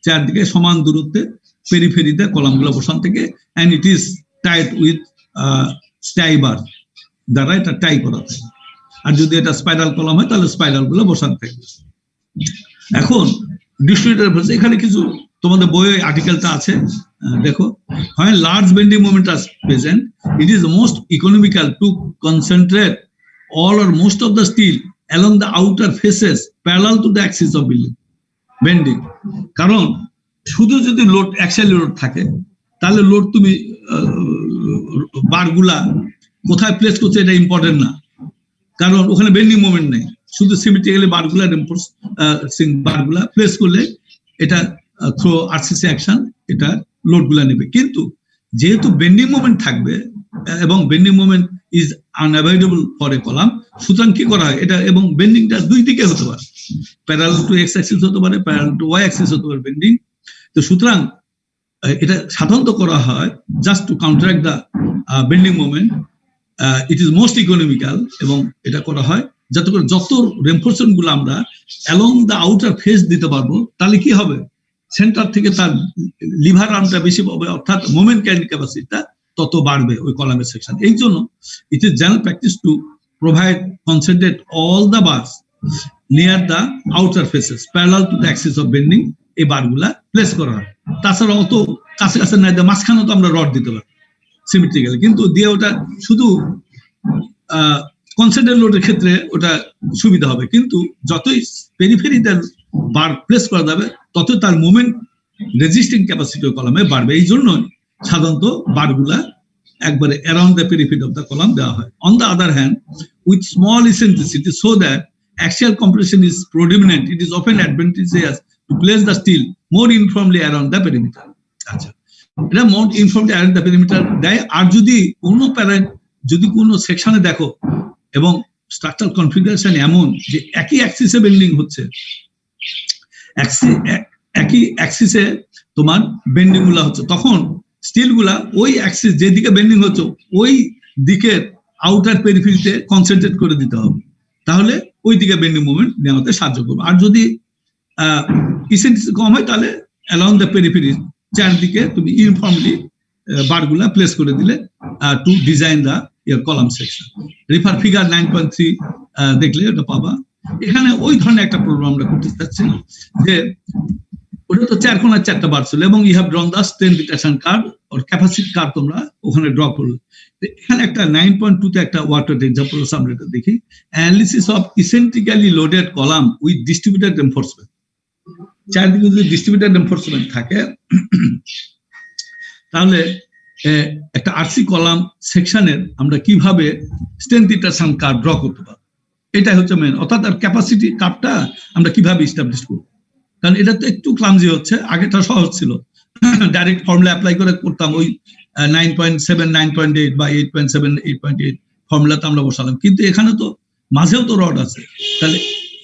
[SPEAKER 1] চারদিকে সমান দূরত্বে পেরিফেরিতে কলামগুলো বসান থেকে, and it is tied with tie bar দ্বারা এটা টাই করা থাকে। আর যদি এটা স্পাইরাল কলাম হয় তাহলে স্পাইরাল গুলো বসান থাকবে। এখন ডিস্ট্রিবিউটর এখানে কিছু তোমাদের বইয়ে আর্টিকেলটা আছে, দেখো, when large bending moment is present, it is most economical to concentrate all or most of the steel along the outer faces parallel to the axis of bending. কারণ শুধু যদি লোড অ্যাক্সিয়াল লোড থাকে, তাহলে লোড তুমি বারগুলা কোথায় প্লেস করছে এটা ইম্পর্টেন্ট না, কারণ ওখানে বেন্ডিং মোমেন্ট নেই, শুধু সিমেট্রিক্যালি বারগুলা প্লেস করলে এটা থ্রো আরসিসি অ্যাকশন এটা লোডগুলা নেবে। কিন্তু যেহেতু বেন্ডিং মোমেন্ট থাকবে এবং bending moment is unavoidable for a column, সুতরাং কি করা হয় এটা, এবং বেন্ডিংটা দুই দিকে হতে পারে, প্যারালাল টু এক্স অ্যাক্সিস হতে পারে, প্যারালাল টু ওয়াই অ্যাক্সিস হতে পারে বেন্ডিং। তো সুতরাং এটা সাধারণত করা হয় just to counteract the bending moment. It is most economical, এবং এটা করা হয় যাতে করে যত রেনফোর্সমেন্ট গুলো আমরা অ্যালং দ্য আউটার ফেস দিতে পারবো, তাহলে কি হবে, সেন্টার থেকে তার লিভার আর্মটা বেশি পাবে, অর্থাৎ মোমেন্ট ক্যারিং ক্যাপাসিটিটা তত বাড়বে ওই কলামের সেকশন। এই জন্য it is general practice to provide concentrate all the bars near the outer faces parallel to the axis of bending, এই বারগুলা প্লেস করা হয়। তাছাড়া অত কাছে কাছে নাই, মাঝখানে তো আমরা রড দিতে পারি সিমেট্রিক্যালি, কিন্তু দিয়ে ওটা শুধু কনসেন্ট্রেট লোডের ক্ষেত্রে ওটা সুবিধা হবে, কিন্তু যতই পেরিফেরিতে বার প্লেস করা যাবে তত তার মোমেন্ট রেজিস্টিং ক্যাপাসিটি কলামে বাড়বে। এই জন্য সাধারণত বারগুলা একবারে around the periphery of the column দেওয়া হয়। On the other hand, with small eccentricity so that axial compression is predominant, it is often advantageous to place the steel more uniformly around the perimeter. আচ্ছা, এটা more uniformly around the perimeter দেয়। আর যদি কোনো সেকশনে দেখো এবং স্ট্রাকচারাল কনফিগারেশন এমন যে একই অ্যাক্সিসে বেন্ডিং হচ্ছে, একই অ্যাক্সিসে তোমার বেন্ডিং গুলা হচ্ছে, তখন স্টিল গুলা ওই অ্যাক্সিস যেদিকে বেন্ডিং হচ্ছে ওই দিকের আউটার পেরিফেরিতে কনসেন্ট্রেট করে দিতে হবে, তাহলে ওই দিকে বেন্ডিং মুভমেন্ট নেওয়াতে সাহায্য করবে। আর যদি ইসেন্ট্রিসিটি কম হয় তাহলে অ্যালাউন্ড দ্য পেরিফেরি চারদিকে তুমি ইউনিফর্মলি বারগুলা প্লেস করে দিলে to design the column section. Refer figure 9.3 দেখলে ওটা পাবা। এখানে ওই ধরনের একটা প্রবলেম আমরা করতে চাচ্ছি যে ওটা তো 4 কোণার 4টা বার ছিল এবং you have drawn the strain interaction curve or capacity curve, তোমরা ওখানে ড্র করলে। এখানে একটা 9.2 তে একটা ওয়াটার এক্সাম্পল আমরা এটা দেখি। Analysis of eccentrically loaded column with distributed reinforcement. চারদিকে যদি ডিস্ট্রিবিউটেড রেনফোর্সমেন্ট থাকে তাহলে একটা আরসি কলাম সেকশনের আমরা কিভাবে স্ট্রেন ডিটেকশন কার্ভ ড্র করতে পারবো, এটাই হচ্ছে মেন। অর্থাৎ আর ক্যাপাসিটি কার্ভটা আমরা কিভাবে এস্টাবলিশ করবো, কারণ এটা তো একটু ক্লামজি হচ্ছে। আগেটা সহজ ছিল, ডাইরেক্ট ফর্মুলা অ্যাপ্লাই করে করতাম, ওই 9.7, 9.8 বা 8.7, 8.8 ফর্মুলাতে আমরা বসালাম, কিন্তু এখানে তো মাঝেও তো রড আছে। তাহলে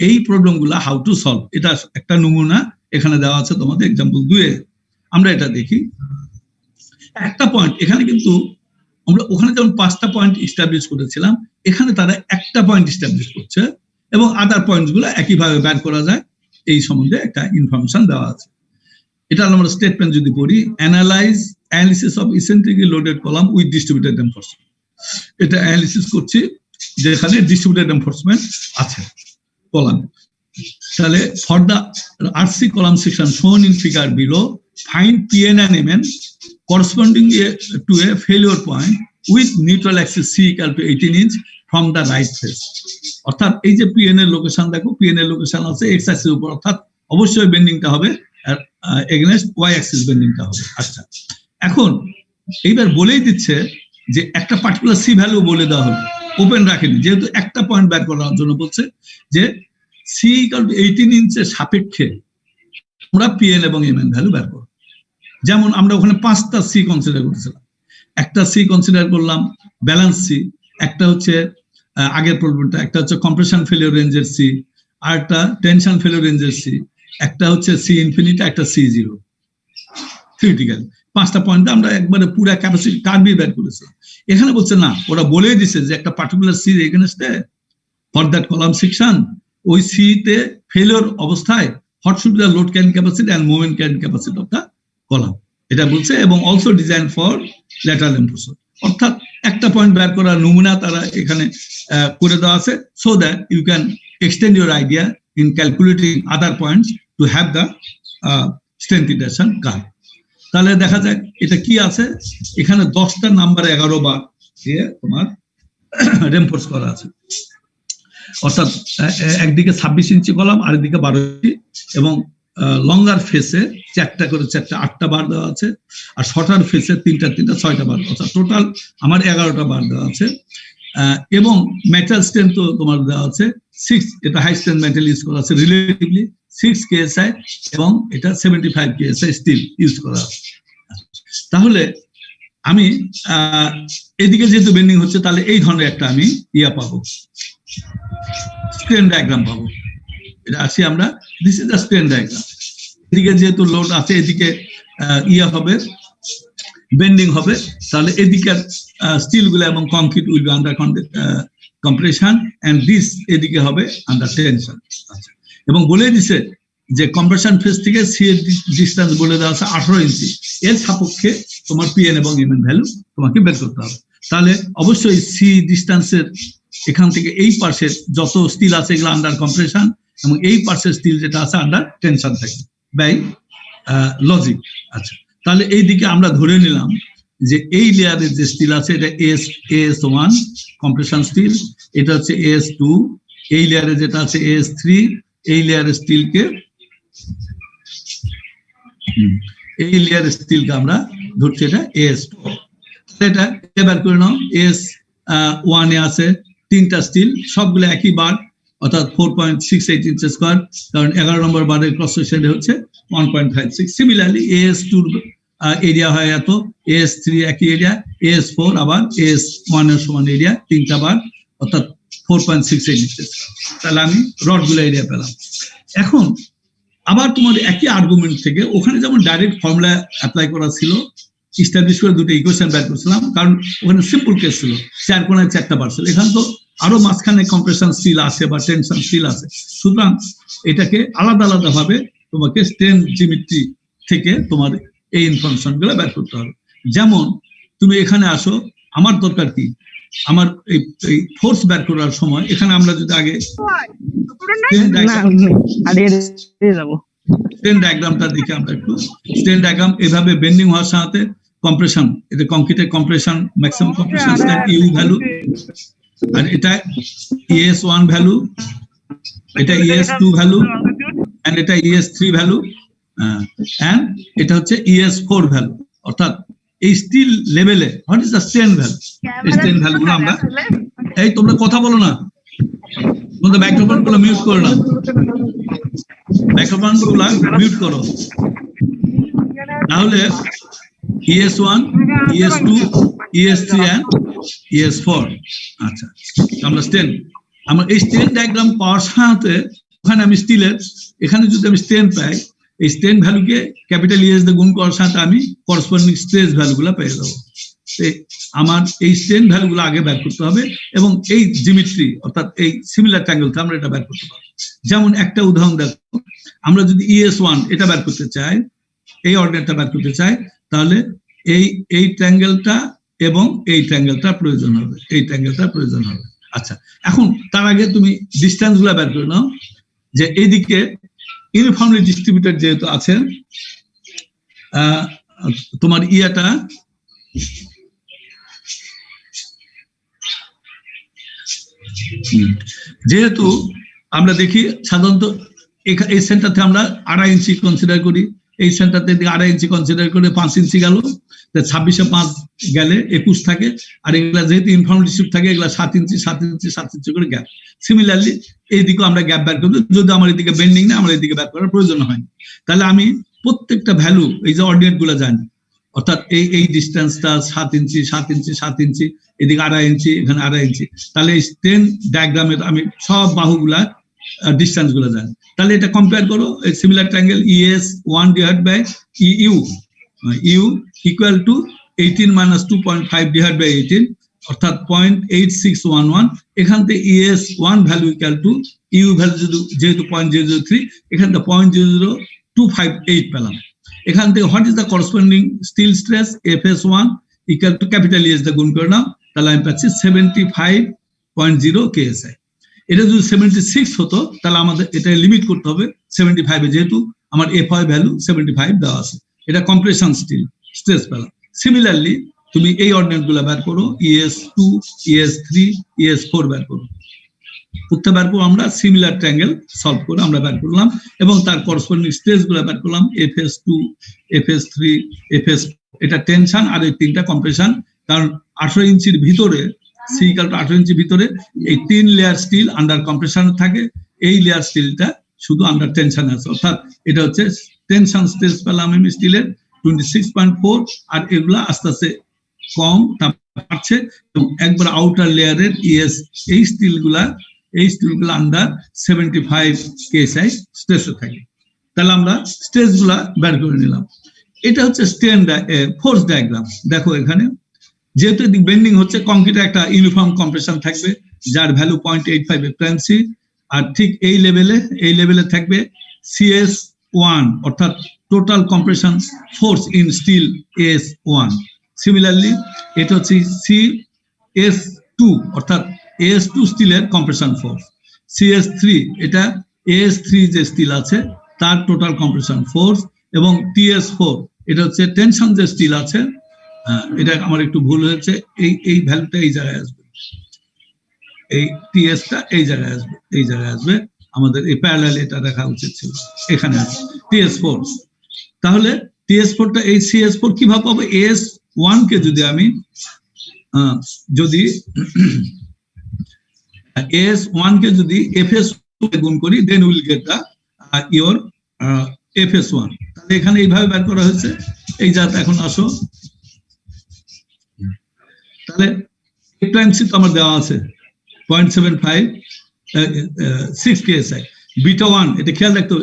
[SPEAKER 1] এই প্রবলেম গুলা হাউ টু সলভ, এটা একটা নমুনা এখানে দেওয়া আছে তোমাদের এক্সাম্পল 2-এ। আমরা এটা দেখি। একটা পয়েন্ট এখানে কিন্তু আমরা ওখানে যেমন 5টা পয়েন্ট এস্টাবলিশ করেছিলাম, এখানে তারা একটা পয়েন্ট এস্টাবলিশ করছে এবং আদার পয়েন্ট গুলো একইভাবে বের করা যায়, এই সম্বন্ধে একটা ইনফরমেশন দেওয়া আছে। এটা আমরা স্টেটমেন্ট যদি পড়ি, analysis of eccentrically loaded column with distributed reinforcement. এটা অ্যানালিসিস করছি যেখানে ডিস্ট্রিবিউটেড রেনফোর্সমেন্ট আছে কলাম। তাহলে for the RC column section shown in figure below, find PN and MN corresponding to a failure point with neutral axis C equal to 18 inch from the right face. অর্থাৎ এই যে পিএন এর লোকেশন দেখো, পিএন এর লোকেশন আছে এক্স অ্যাক্সিস উপর, অর্থাৎ অবশ্যই বেন্ডিংটা হবে এগেইনস্ট ওয়াই অ্যাক্সিস বেন্ডিংটা হবে। আচ্ছা, এখন এইবার বলেই দিচ্ছে যে একটা পার্টিকুলার সি ভ্যালু বলে দেওয়া হলো, ওপেন রাখেনি, যেহেতু একটা পয়েন্ট বের করার জন্য বলছে যে সি ইকুয়াল টু 18 ইঞ্চের সাপেক্ষে আমরা পিএন এবং এমএন ভ্যালু বের করব। যেমন আমরা ওখানে 5টা সি কনসিডার করেছিলাম। একটা সি কনসিডার করলাম ব্যালেন্স সি, একটা হচ্ছে আগের প্রবলেমটা, একটা হচ্ছে কম্প্রেশন ফেলিওর রেঞ্জের সি, আর একটা টেনশন ফেলিওর রেঞ্জের সি, একটা হচ্ছে সি ইনফিনিটি, একটা সি জিরো। থিওরিটিক্যালি 5টা পয়েন্ট আমরা একবারে পুরো ক্যাপাসিটি কার্ভই বের করেছিলাম। এখানে বলছে না, ওরা বলেই দিছে যে একটা পার্টিকুলার সি এগেইনস্টে ফর দ্যাট কলাম সেকশন, ওই সি তে ফেলিওর অবস্থায় what should be the load carrying capacity and movement carrying capacity of the column, এটা বলছে। এবং also design for lateral reinforcement, অর্থাৎ একটা পয়েন্ট বের করার নমুনা তারা এখানে করে দেওয়া আছে, so that you can extend your idea in calculating other points to have the strength interaction curve. তাহলে দেখা যাক এটা কি আছে। এখানে 10টা নাম্বার 11 বার দিয়ে তোমার রেনফোর্স করা আছে, অর্থাৎ একদিকে 26 ইঞ্চি কলাম, আরেকদিকে 12 ইঞ্চি, এবং লঙ্গার ফেসে 4টা করে 4টা 8টা বার দেওয়া আছে, আর শর্টার ফেসে 3টা 6টা বার, অর্থাৎ টোটাল আমার 11টা বার দেওয়া আছে। এবং মেটাল স্ট্রেন্থ তো তোমার দেওয়া আছে 6, এটা হাই স্ট্রেন্থ মেটাল ইউজ করা আছে রিলেটিভলি 6 কেএসআই, এবং এটা 75 কেএসআই স্টিল ইউজ করা আছে। তাহলে আমি এদিকে যেহেতু বেন্ডিং হচ্ছে, তাহলে এই ধরনের একটা আমি পাবো, স্ট্রেন ডায়াগ্রাম পাবো। এটা আসি আমরা, this is the strain diagram. এদিকে যেহেতু লোড আছে, এদিকে হবে বেন্ডিং হবে, তাহলে এদিকে স্টিল গুলো এবং concrete will be under compression and this এদিকে হবে আন্ডার টেনশন। এবং বলে দিছে যে কম্প্রেশন ফেস থেকে সি এর ডিস্টেন্স বলে দেওয়া আছে 18 ইঞ্চি, এর সাপেক্ষে তোমার পিএন এবং এমএন ভ্যালু তোমাকে বের করতে হবে। তাহলে অবশ্যই সি ডিস্টেন্সের এখান থেকে এই পাশে যত স্টিল আছে এগুলো আন্ডার কম্প্রেশন, এবং এই পাশের স্টিল যেটা আছে আন্ডার টেনশন থাকবে বাই লজিক। আচ্ছা, তাহলে এই দিকে আমরা ধরে নিলাম যে এই লেয়ারের যে স্টিল আছে এটা AS1 কম্প্রেশন স্টিল, এটা হচ্ছে AS2, এই লেয়ারে যেটা আছে AS3, এই লেয়ারের স্টিলকে আমরা ধরছি এটা AS4, এটা এবার করে নাও AS1 এ আছে 3টা স্টিল, সবগুলো একই বার, অর্থাৎ 4.68 ইঞ্চি স্কয়ার, কারণ 11 নম্বর বারের ক্রস সেকশন হচ্ছে 1.56। সিমিলারলি AS2 এরিয়া হয় এত, AS3 একই এরিয়া, AS4 আবার AS1 এর সমান এরিয়া, 3টা বার, অর্থাৎ 4.68 ইঞ্চি। তাহলে আমি রডগুলো এরিয়া পেলাম। এখন আবার তোমার একই আর্গুমেন্ট থেকে ওখানে যেমন ডাইরেক্ট ফর্মুলা অ্যাপ্লাই করা ছিল, এস্টাবলিশ করে দুটো ইকুয়েশন বের করছিলাম, কারণ ওখানে সিম্পল কেস ছিল, 4 কোণায় 4টা বার ছিল। এখানে তো আরো মাঝখানে কম্প্রেশন স্টিল আছে বা টেনশন স্টিল আছে, সুতরাং এটাকে আলাদা আলাদা ভাবে তোমাকে স্ট্রেন জিওমেট্রি থেকে তোমার এই ইনফরমেশন গুলো বের করতে হবে। যেমন তুমি এখানে আসো, আমার দরকার কি, আমার এই ফোর্স বের করার সময় এখানে আমরা যদি আগে স্ট্রেন ডায়াগ্রামটা দেখি, আমরা একটু স্ট্রেন ডায়াগ্রাম এভাবে বেন্ডিং হওয়ার সাথে কম্প্রেশন, এটা কংক্রিটের compression, maximum compression strength U value, আর এটা ES1 ভ্যালু, এটা ES2 ভ্যালু, এন্ড এটা ES3 ভ্যালু, এন্ড এটা হচ্ছে ES4 ভ্যালু। অর্থাৎ এই স্টিল লেভেলে what is the strain value, এই স্ট্রেন ভ্যালুগুলো আমরা, এই তোমরা কথা বলো না, তোমাদের মাইক্রোফোন গুলো মিউট করো না, মাইক্রোফোন গুলো মিউট করো, তাহলে ES1, ES2, ES3 and ES4। আচ্ছা, আমরা স্ট্রেন, আমার এই স্ট্রেন ডায়াগ্রাম পাওয়ার সাথে ওখানে আমি স্টিলের, এখানে যদি আমি স্ট্রেন পাই, এই স্ট্রেন ভ্যালুকে ক্যাপিটাল ES দিয়ে গুণ করার সাথে আমি করসপন্ডিং স্ট্রেস ভ্যালুগুলো পেয়ে যাবো। আমার এই স্ট্রেন ভ্যালুগুলো আগে বের করতে হবে, এবং এই জিওমেট্রি অর্থাৎ এই সিমিলার ট্রায়াঙ্গেলটা আমরা এটা বের করতে পারবো। যেমন একটা উদাহরণ দেখো, আমরা যদি ES1 এটা বের করতে চাই, এই অর্ডিনেটটা বের করতে চাই, তাহলে এই ট্রায়াঙ্গেলটা এবং এই ট্রায়াঙ্গেলটা প্রয়োজন হবে, এই ট্রায়াঙ্গেলটা প্রয়োজন হবে। আচ্ছা, এখন তার আগে তুমি ডিসটেন্স গুলা বের করে নাও, যে এইদিকে ইউনিফর্মলি ডিস্ট্রিবিউটেড যেহেতু আছে, তোমার ইয়াটা যেহেতু আমরা দেখি সাধারণত এই সেন্টার থেকে আমরা 2.5 ইঞ্চি কনসিডার করি, এই সেন্টার থেকে 2.5 ইঞ্চি কনসিডার করে 5 ইঞ্চি গেল, 26-এ 5 গেলে 21 থাকে, আর এগুলা যেহেতু ইউনিফর্ম ডিস্ট্রিবিউট থাকে, এগুলা 7 ইঞ্চি 7 ইঞ্চি 7 ইঞ্চি করে গ্যাপ। সিমিলারলি এইদিকেও আমরা গ্যাপ বের করবো, যদি আমার এদিকে বেন্ডিং না, আমার এদিকে বের করার প্রয়োজন হয়। তাহলে আমি প্রত্যেকটা ভ্যালু, এই যে অর্ডিনেট গুলো জানি, অর্থাৎ এই ডিস্টেন্সটা 7 ইঞ্চি 7 ইঞ্চি 7 ইঞ্চি, এদিকে 2.5 ইঞ্চি, এখানে 2.5 ইঞ্চি, তাহলে এই স্ট্রেন ডায়াগ্রামের আমি সব বাহুগুলা ডিস্টেন্স গুলো জানি। তাহলে এটা কম্পেয়ার করো, এই similar triangle ES1 divide by EU, U equal to 18 - 2.5 divide by 18, অর্থাৎ 0.8611। এখান থেকে ES1 value equal to U value যেহেতু 0.003, এখান থেকে 0.00258 পেলাম। এখান থেকে what is the corresponding steel stress, FS1 equal to capital ES দিয়ে গুণ করে নাও, তাহলে আমি পাচ্ছি 75.0 KSI। এটা যদি 76 হতো, তাহলে আমাদের এটা লিমিট করতে হবে 75-এ, যেহেতু আমার FI ভ্যালু 75 দেওয়া আছে। এটা কম্প্রেশন স্টিল স্ট্রেস পেলাম। সিমিলারলি তুমি এই অর্ডিনেট গুলো বের করো, ES2, ES3, ES4 বের করো, উত্তর বের করবো আমরা সিমিলার ট্রায়াঙ্গেল সলভ করে আমরা বের করলাম, এবং তার করসপন্ডিং স্ট্রেস গুলো বের করলাম, FS2, FS3, FS, এটা টেনশন, আর এই 3টা কম্প্রেশন। কারণ 18 ইঞ্চির ভিতরে, সি ইকুয়াল টু 18 ইঞ্চির ভিতরে এই 3 লেয়ার স্টিল আন্ডার কম্প্রেশন থাকে, এই লেয়ার স্টিলটা শুধু আন্ডার টেনশন আছে, অর্থাৎ এটা হচ্ছে টেনশন স্ট্রেস পেলাম আমি স্টিলের 26.4, আর এগুলা আস্তে আস্তে কম বাড়ছে, এবং একবার আউটার লেয়ারের ES এই স্টিলগুলা আন্ডার 75 KSI স্ট্রেসে থাকে। তাহলে আমরা স্ট্রেস গুলা বের করে নিলাম। এটা হচ্ছে স্ট্রেন ফোর্স ডায়াগ্রাম। দেখো এখানে যেহেতু বেন্ডিং হচ্ছে, কংক্রিটে একটা ইউনিফর্ম কম্প্রেশন থাকবে যার ভ্যালু 0.85 ফ্রিকোয়েন্সি, আর ঠিক এই লেভেলে থাকবে CS1, অর্থাৎ total compression force in steel AS1। Similarly এটা হচ্ছে CS2, অর্থাৎ AS2 স্টিলের কম্প্রেশন ফোর্স। CS3 এটা AS3 যে স্টিল আছে তার টোটাল কম্প্রেশন ফোর্স, এবং TS4 এটা হচ্ছে টেনশন যে স্টিল আছে, এটা আমার একটু ভুল হয়েছে, এই ভ্যালুটা এই জায়গায় আসবে, এই TS-টা এই জায়গায় আসবে, আমাদের এই প্যারালাল এটা দেখা উচিত ছিল, এখানে আছে TS4। তাহলে TS4 টা এই CS4 কিভাবে পাবো? AS1 কে যদি আমি AS1 কে যদি FS2 গুণ করি, then we'll get the your FS1। তাহলে এখানে এইভাবে বের করা হয়েছে। এই জাত এখন আসো, তাহলে A প্রাইম সি তো আমার দেওয়া আছে 0.75 6 KSI। বিটা 1 এটা খেয়াল রাখতে,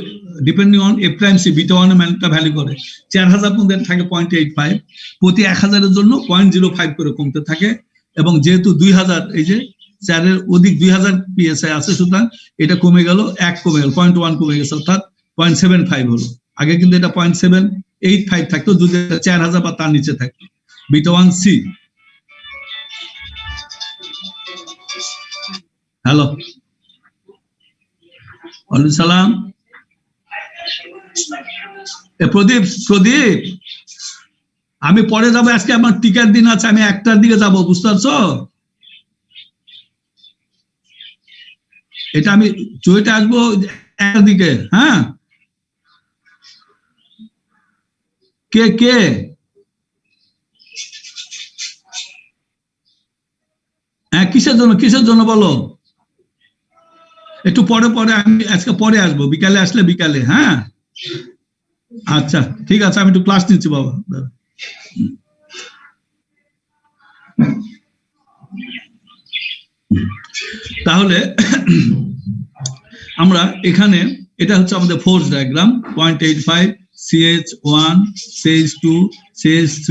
[SPEAKER 1] depending on A prime C beta 1 এর মানটা ভ্যালু করে 4000 মধ্যে থাকে 0.85, প্রতি 1000 এর জন্য 0.05 করে কমতে থাকে। এবং যেহেতু 2000 এই যে 4 এর অধিক 2000 PSI আছে, সুতরাং এটা কমে গেল, 1 কমে গেল, 0.1 কমে গেছে, অর্থাৎ 0.75 হলো। আগে কিন্তু এটা 0.785 থাকতো যদি 4000 বা তার নিচে থাকতো। Beta 1 C. হ্যালো, ওয়ালাইকুম সালাম। প্রদীপ, আমি পরে যাবো, আজকে আমার টিকার দিন আছে, আমি 1টার দিকে যাবো, বুঝতে পারছো? এটা আমি চুয়েটে আসবো 1টার দিকে। হ্যাঁ, কে কে হ্যাঁ, কিসের জন্য বলো? একটু পরে, আমি আজকে পরে আসবো, বিকালে আসলে বিকালে। হ্যাঁ, আচ্ছা ঠিক আছে, আমি একটু ক্লাস নিচ্ছি বাবা। তাহলে আমরা এখানে, এটা হচ্ছে আমাদের force diagram. 0.85 CH1 CH2 CH3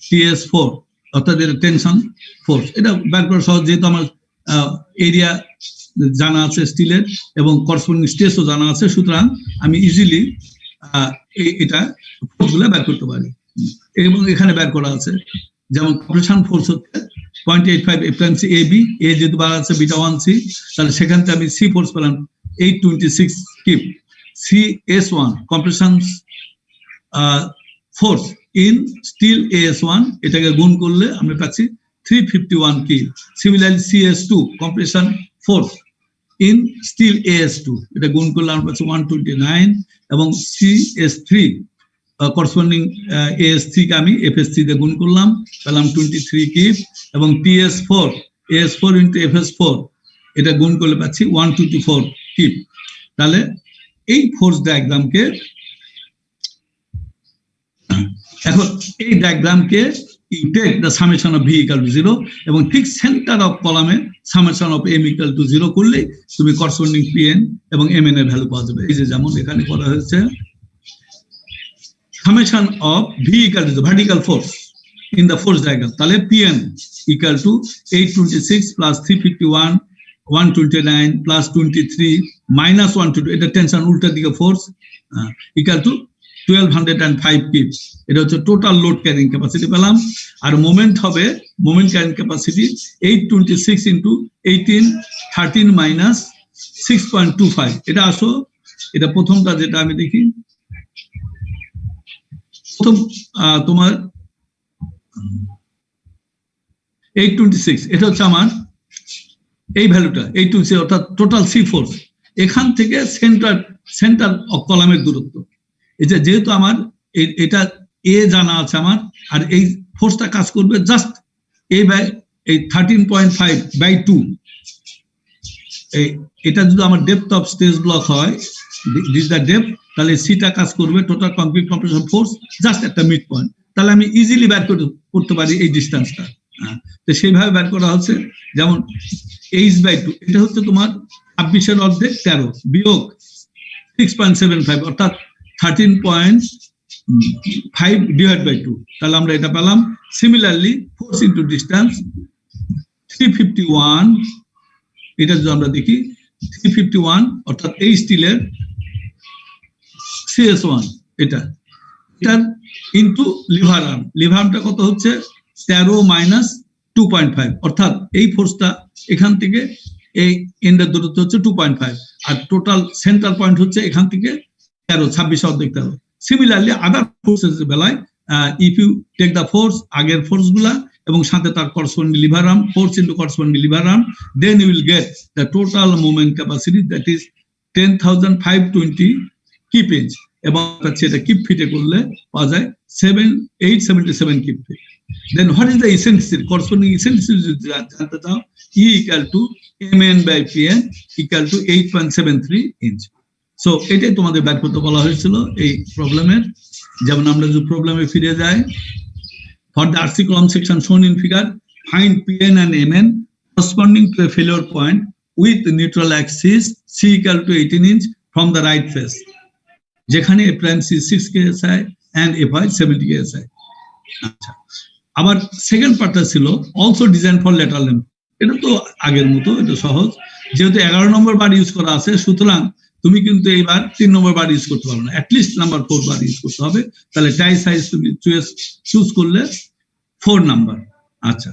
[SPEAKER 1] TS4, অর্থাৎ এটা টেনশন ফোর্স। এটা বের করা সহজ, যেহেতু আমার এরিয়া জানা আছে স্টিলের এবং করসপন্ডিং স্ট্রেসও জানা আছে, সুতরাং আমি ইজিলি এটা ফোর্স গুলো বের করতে পারি। এবং এখানে বের করা আছে, যেমন কম্প্রেশন ফোর্স হচ্ছে 0.85 A প্রাইম সি AB, এ যেহেতু বার আছে বিটা 1 সি, তাহলে সেখান থেকে আমি সি ফোর্স পেলাম 826 kip. CS1 compression force in steel AS1, এটাকে গুণ করলে আমরা পাচ্ছি 351 kip. Similarly CS2 compression force in steel AS2, এটা গুণ করলে আমরা পাচ্ছি 129, এবং CS3 করসপন্ডিং AS3 কে আমি FS3 তে গুণ করলাম, পেলাম 23 কিপ। এবং TS4 AS4 ইন্টু FS4, এটা গুণ করলে পাচ্ছি 124 কিপ। তাহলে এই ফোর্স ডায়াগ্রামকে, এখন এই ডায়াগ্রামকে you take the summation of V equal to 0, এবং ঠিক সেন্টার অফ কলামে summation of M equal to 0 করলে তুমি করসপন্ডিং PN এবং MN এর ভ্যালু পাওয়া যাবে। এই যে যেমন এখানে করা হয়েছে, summation of V equal to the vertical force in the force diagram, তাহলে PN equal to 826 plus 351 129 plus 23 minus 122, এটা টেনশন উল্টা দিকে ফোর্স, equal to 1205 কিপ। এটা হচ্ছে টোটাল লোড ক্যারিং ক্যাপাসিটি পেলাম। আর মোমেন্ট হবে, moment carrying capacity 826 into 18 13 minus 6.25। এটা আসো, এটা প্রথমটা যেটা আমি দেখি, প্রথম তোমার 826, এটা হচ্ছে আমার এই ভ্যালুটা 826, অর্থাৎ টোটাল সি ফোর্স। এখান থেকে সেন্টার অফ কলামের দূরত্ব, এটা যেহেতু আমার এটা এ জানা আছে আমার, আর এই ফোর্সটা কাজ করবে জাস্ট এ বাই এই 13.5/2। এটা যদি আমার ডেপথ অফ স্টেজ ব্লক হয়, দিস দ্য ডেপথ, তাহলে সিটা কাজ করবে total concrete compression force just একটা মিড পয়েন্ট। তাহলে আমি ইজিলি বের করতে পারি এই ডিস্টেন্সটা। তো সেইভাবে বের করা হচ্ছে, যেমন H/2, এটা হচ্ছে তোমার 26 অর্ধেক 13 বিয়োগ 6.75, অর্থাৎ 13.5 ডিভাইড বাই 2, তাহলে আমরা এটা পেলাম। সিমিলারলি ফোর্স ইন্টু ডিস্টেন্স 351, এটা যদি আমরা দেখি 351, অর্থাৎ এই স্টিলের CS1, এটার ইন্টু লিভার আর্ম, লিভার আর্মটা কত হচ্ছে 13 মাইনাস 2.5, অর্থাৎ এই ফোর্সটা এখান থেকে এই এন্ডের দূরত্ব হচ্ছে 2.5, আর টোটাল সেন্টার পয়েন্ট হচ্ছে এখান থেকে 26 অর্ধেক 13। সিমিলারলি আদার ফোর্সেস বেলায় if you take the force, আগের ফোর্স গুলা এবং সাথে তার corresponding lever arm, force into corresponding lever arm, then you will get the total moment capacity, that is 10,520 kip inch. এবং এটা কিপ ফিটে করলে পাওয়া যায় 877 kip feet. Then what is the eccentricity? Corresponding eccentricity জানতে চাও, E equal to mn by pn equal to 8.73 inch. So এটাই তোমাদের বের করতে বলা হয়েছিল এই প্রবলেমের। যেমন আমরা যদি প্রবলেমে ফিরে যাই, for the RC column section shown in figure, find pn and mn corresponding to a failure point with neutral axis C equal to 18 inch from the right face, যেখানে a prime C 6 KSI and FI 70 KSI। আচ্ছা, আবার সেকেন্ড পার্টটা ছিল also design for lateral lamp. এটা তো আগের মতো, এটা সহজ, যেহেতু 11 নম্বর বার ইউজ করা আছে, সুতরাং তুমি কিন্তু এইবার 3 নম্বর বার ইউজ করতে পারবে না, অ্যাটলিস্ট নাম্বার 4 বার ইউজ করতে হবে। তাহলে টাই সাইজ তুমি চুজ করলে 4 নাম্বার। আচ্ছা,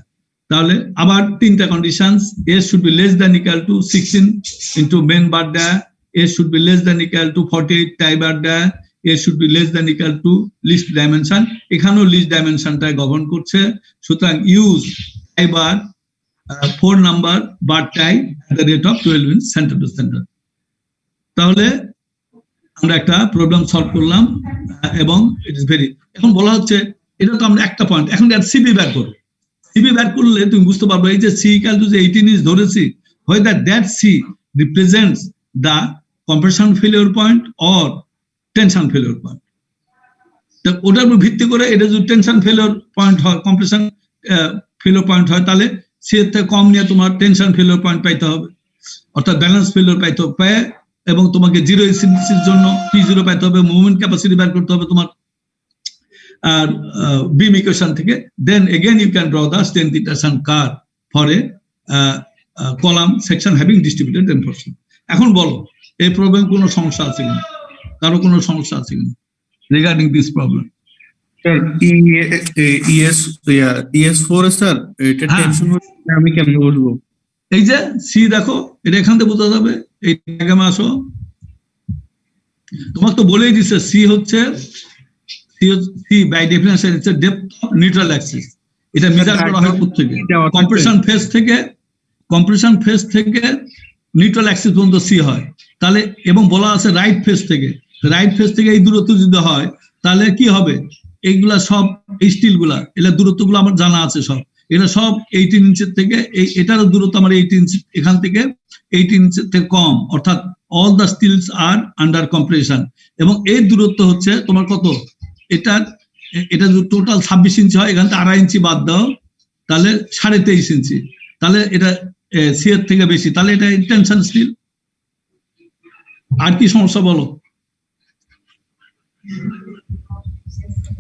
[SPEAKER 1] তাহলে আবার তিনটা conditions, A should be less than equal to 16 into main bar dia, A should be less than equal to 48 tie bar dia, A should be less than equal to least dimension. এখানেও লিস্ট ডাইমেনশনটাই গভর্ন করছে, সুতরাং use tie bar 4 number bar tie at the rate of 12 inch centre to centre. তাহলে আমরা একটা প্রবলেম সলভ করলাম এবং ইট ইজ ভেরি, এখন বলা হচ্ছে এটা তো আমরা একটা পয়েন্ট, এখন সিবি বের করো। সিবি বের করলে তুমি বুঝতে পারবে এই যে সি ইকুয়াল টু যে 18 ইঞ্চ ধরেছি, whether that C represents the compression failure point or tension failure point। তো ওটার উপর ভিত্তি করে এটা যদি টেনশন ফেলিওর পয়েন্ট হয়, কম্প্রেশন ফেলিওর পয়েন্ট হয়, তাহলে সি এর থেকে কম নিয়ে তোমার টেনশন ফেলিওর পয়েন্ট পাইতে হবে, অর্থাৎ ব্যালেন্স ফেলিওর পাইতে হবে, এবং তোমাকে জিরো এসিডিসির জন্য P0 পাইতে হবে, মুভমেন্ট ক্যাপাসিটি বের করতে হবে তোমার আর বিম ইকুয়েশন থেকে। Then again you can draw the strength interaction curve for a column section having distributed reinforcement. এখন বলো এই প্রবলেম কোনো সমস্যা আছে কিনা, কারো কোনো সমস্যা আছে কিনা regarding this problem?
[SPEAKER 3] Sir ES4 sir, এটা টেনশন হচ্ছে, আমি কেমনে বলবো?
[SPEAKER 1] এই যে সি দেখো, এটা এখান থেকে বোঝা যাবে, এই ডায়াগ্রামে আসো, তোমাকে তো বলেই দিছে সি হচ্ছে C by definition it's depth of neutral axis. এটা মেজার করা হয় কোত্থেকে? কম্প্রেশন ফেজ থেকে নিউট্রাল অ্যাক্সিস পর্যন্ত সি হয়। তাহলে এবং বলা আছে রাইট ফেজ থেকে এই দূরত্ব যদি হয় তাহলে কি হবে? এইগুলা সব এই স্টিল গুলা, এগুলা দূরত্ব গুলো আমার জানা আছে সব, এটা সব 18 ইঞ্চের থেকে, এটারও দূরত্ব আমার 18 ইঞ্চ, এখান থেকে 18 ইঞ্চের থেকে কম, অর্থাৎ all the steels are under compression. এবং এই দূরত্ব হচ্ছে তোমার কত? এটা যদি টোটাল 26 ইঞ্চি হয়, এখান থেকে 2.5 ইঞ্চি বাদ দাও, তাহলে 23.5 ইঞ্চি, তাহলে এটা সি এর থেকে বেশি, তাহলে এটা টেনশন স্টিল। আর কি সমস্যা বলো?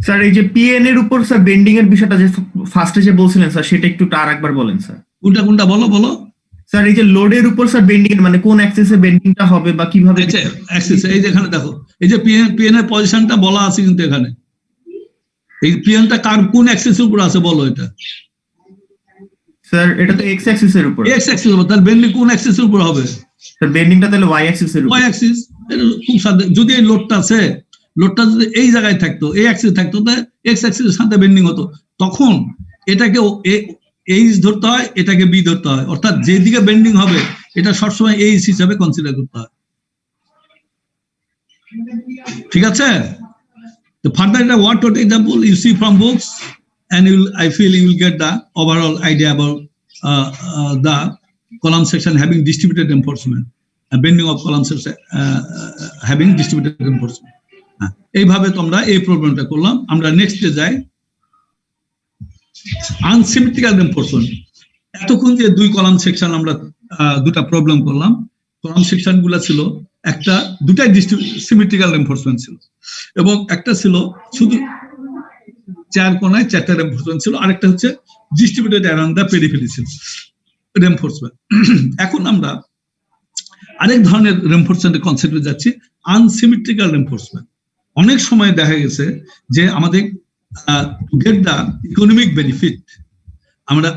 [SPEAKER 2] স্যার এই যে পিএন এর উপর স্যার বেন্ডিং এর বিষয়টা যে ফার্স্টে যে বলছিলেন স্যার, সেটা একটু আর একবার বলেন স্যার।
[SPEAKER 1] কোনটা বলো
[SPEAKER 2] স্যার এই যে লোডের উপর স্যার বেন্ডিং এর মানে কোন অ্যাক্সিসে বেন্ডিংটা হবে বা কিভাবে?
[SPEAKER 1] অ্যাক্সিস এই যে এখানে দেখো, এই যে পিএন এর পজিশনটা বলা আছে কিন্তু এখানে, এই পিএনটা কার কোন অ্যাক্সিসের উপর আছে বলো? এটা
[SPEAKER 2] স্যার এটা তো এক্স অ্যাক্সিসের উপর।
[SPEAKER 1] এক্স অ্যাক্সিস উপর, তাহলে বেন্ডিং কোন অ্যাক্সিসের উপর হবে?
[SPEAKER 2] স্যার বেন্ডিংটা তাহলে ওয়াই অ্যাক্সিসের উপর।
[SPEAKER 1] Y axis. এটা খুব সাধারণ, যদি এই লোডটা যদি এই জায়গায় থাকতো, এই অ্যাক্সিস থাকতো, তাহলে এক্স অ্যাক্সিসের সাথে বেন্ডিং হতো, তখন এটাকে এইচ ধরতে হয়, এটাকে বি ধরতে হয়, অর্থাৎ যেদিকে বেন্ডিং হবে এটা সবসময় এইচ হিসাবে কনসিডার করতে হয়। ঠিক আছে? তো ফার্দার এটা what example you see from books and I feel you will get the overall idea about the column section having distributed reinforcement, bending of column section having distributed reinforcement. এইভাবে তোমরা এই প্রবলেমটা করলাম। আমরা নেক্সটে যাই, আনসিমেট্রিক্যাল রেনফোর্সমেন্ট। এতক্ষণ যে দুই কলাম সেকশন আমরা দুটা প্রবলেম করলাম, কলাম সেকশন গুলা ছিল দুটাই সিমেট্রিক্যাল রেনফোর্সমেন্ট ছিল, এবং একটা ছিল শুধু 4 কোণায় 4টা রেনফোর্সমেন্ট ছিল, আরেকটা হচ্ছে ডিস্ট্রিবিউটেড অ্যারাউন্ড দ্য পেরিফেরি ছিল রেনফোর্সমেন্ট। এখন আমরা আরেক ধরনের রেনফোর্সমেন্টের কনসেপ্টে যাচ্ছি, আনসিমেট্রিক্যাল রেনফোর্সমেন্ট। অনেক সময় দেখা গেছে যে আমাদের two get the economic benefit, আমরা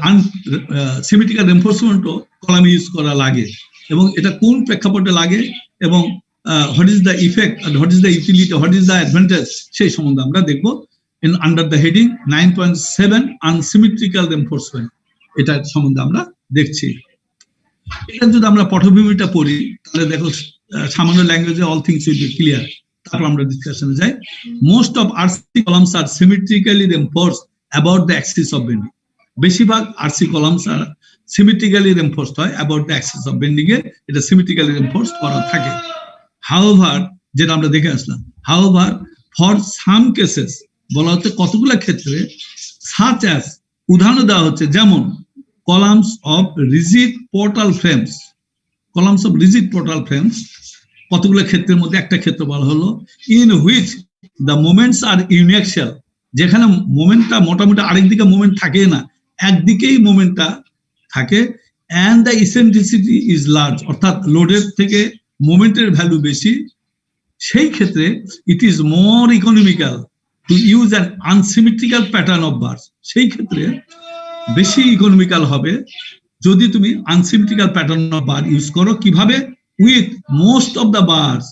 [SPEAKER 1] সিমেট্রিক্যাল রেনফোর্সমেন্টও কলামে ইউজ করা লাগে, এবং এটা কোন প্রেক্ষাপটে লাগে এবং what is the effect, what is the utility, what is the advantage, সেই সম্বন্ধে আমরা দেখবো in under the heading 9.7 unsymmetrical reinforcement. এটা সম্বন্ধে আমরা দেখছি। এটা যদি আমরা পটভূমিটা পড়ি তাহলে দেখো, সামান্য ল্যাঙ্গুয়েজে all things will be clear. তারপর আমরা ডিসকাশনে যাই। Most of RC columns are symmetrically reinforced about the axis of bending. বেশিরভাগ RC columns are symmetrically reinforced হয় about the axis of bending এ, এটা সিমেট্রিক্যালি রেনফোর্সড করা থাকে। হাউএভার, যেটা আমরা দেখে আসলাম, হাউএভার ফর সাম কেসেস বলা হচ্ছে কতগুলো ক্ষেত্রে, সাচ অ্যাজ উদাহরণ দেওয়া হচ্ছে, যেমন columns of rigid portal frames, columns of rigid portal frames কতগুলো ক্ষেত্রের মধ্যে একটা ক্ষেত্র বলা হলো, ইন হুইচ দ্য মোমেন্টস আর ইউনিঅ্যাক্সিয়াল, যেখানে মোমেন্টটা মোটামুটি আরেকদিকে মোমেন্ট থাকে না, একদিকেই মোমেন্টটা থাকে, and the eccentricity is large, অর্থাৎ লোডের থেকে মোমেন্টের ভ্যালু বেশি, সেই ক্ষেত্রে it is more economical to use an unsymmetrical pattern of bars. সেই ক্ষেত্রে বেশি ইকোনমিক্যাল হবে যদি তুমি unsymmetrical pattern of bar use করো। কিভাবে? With most of the bars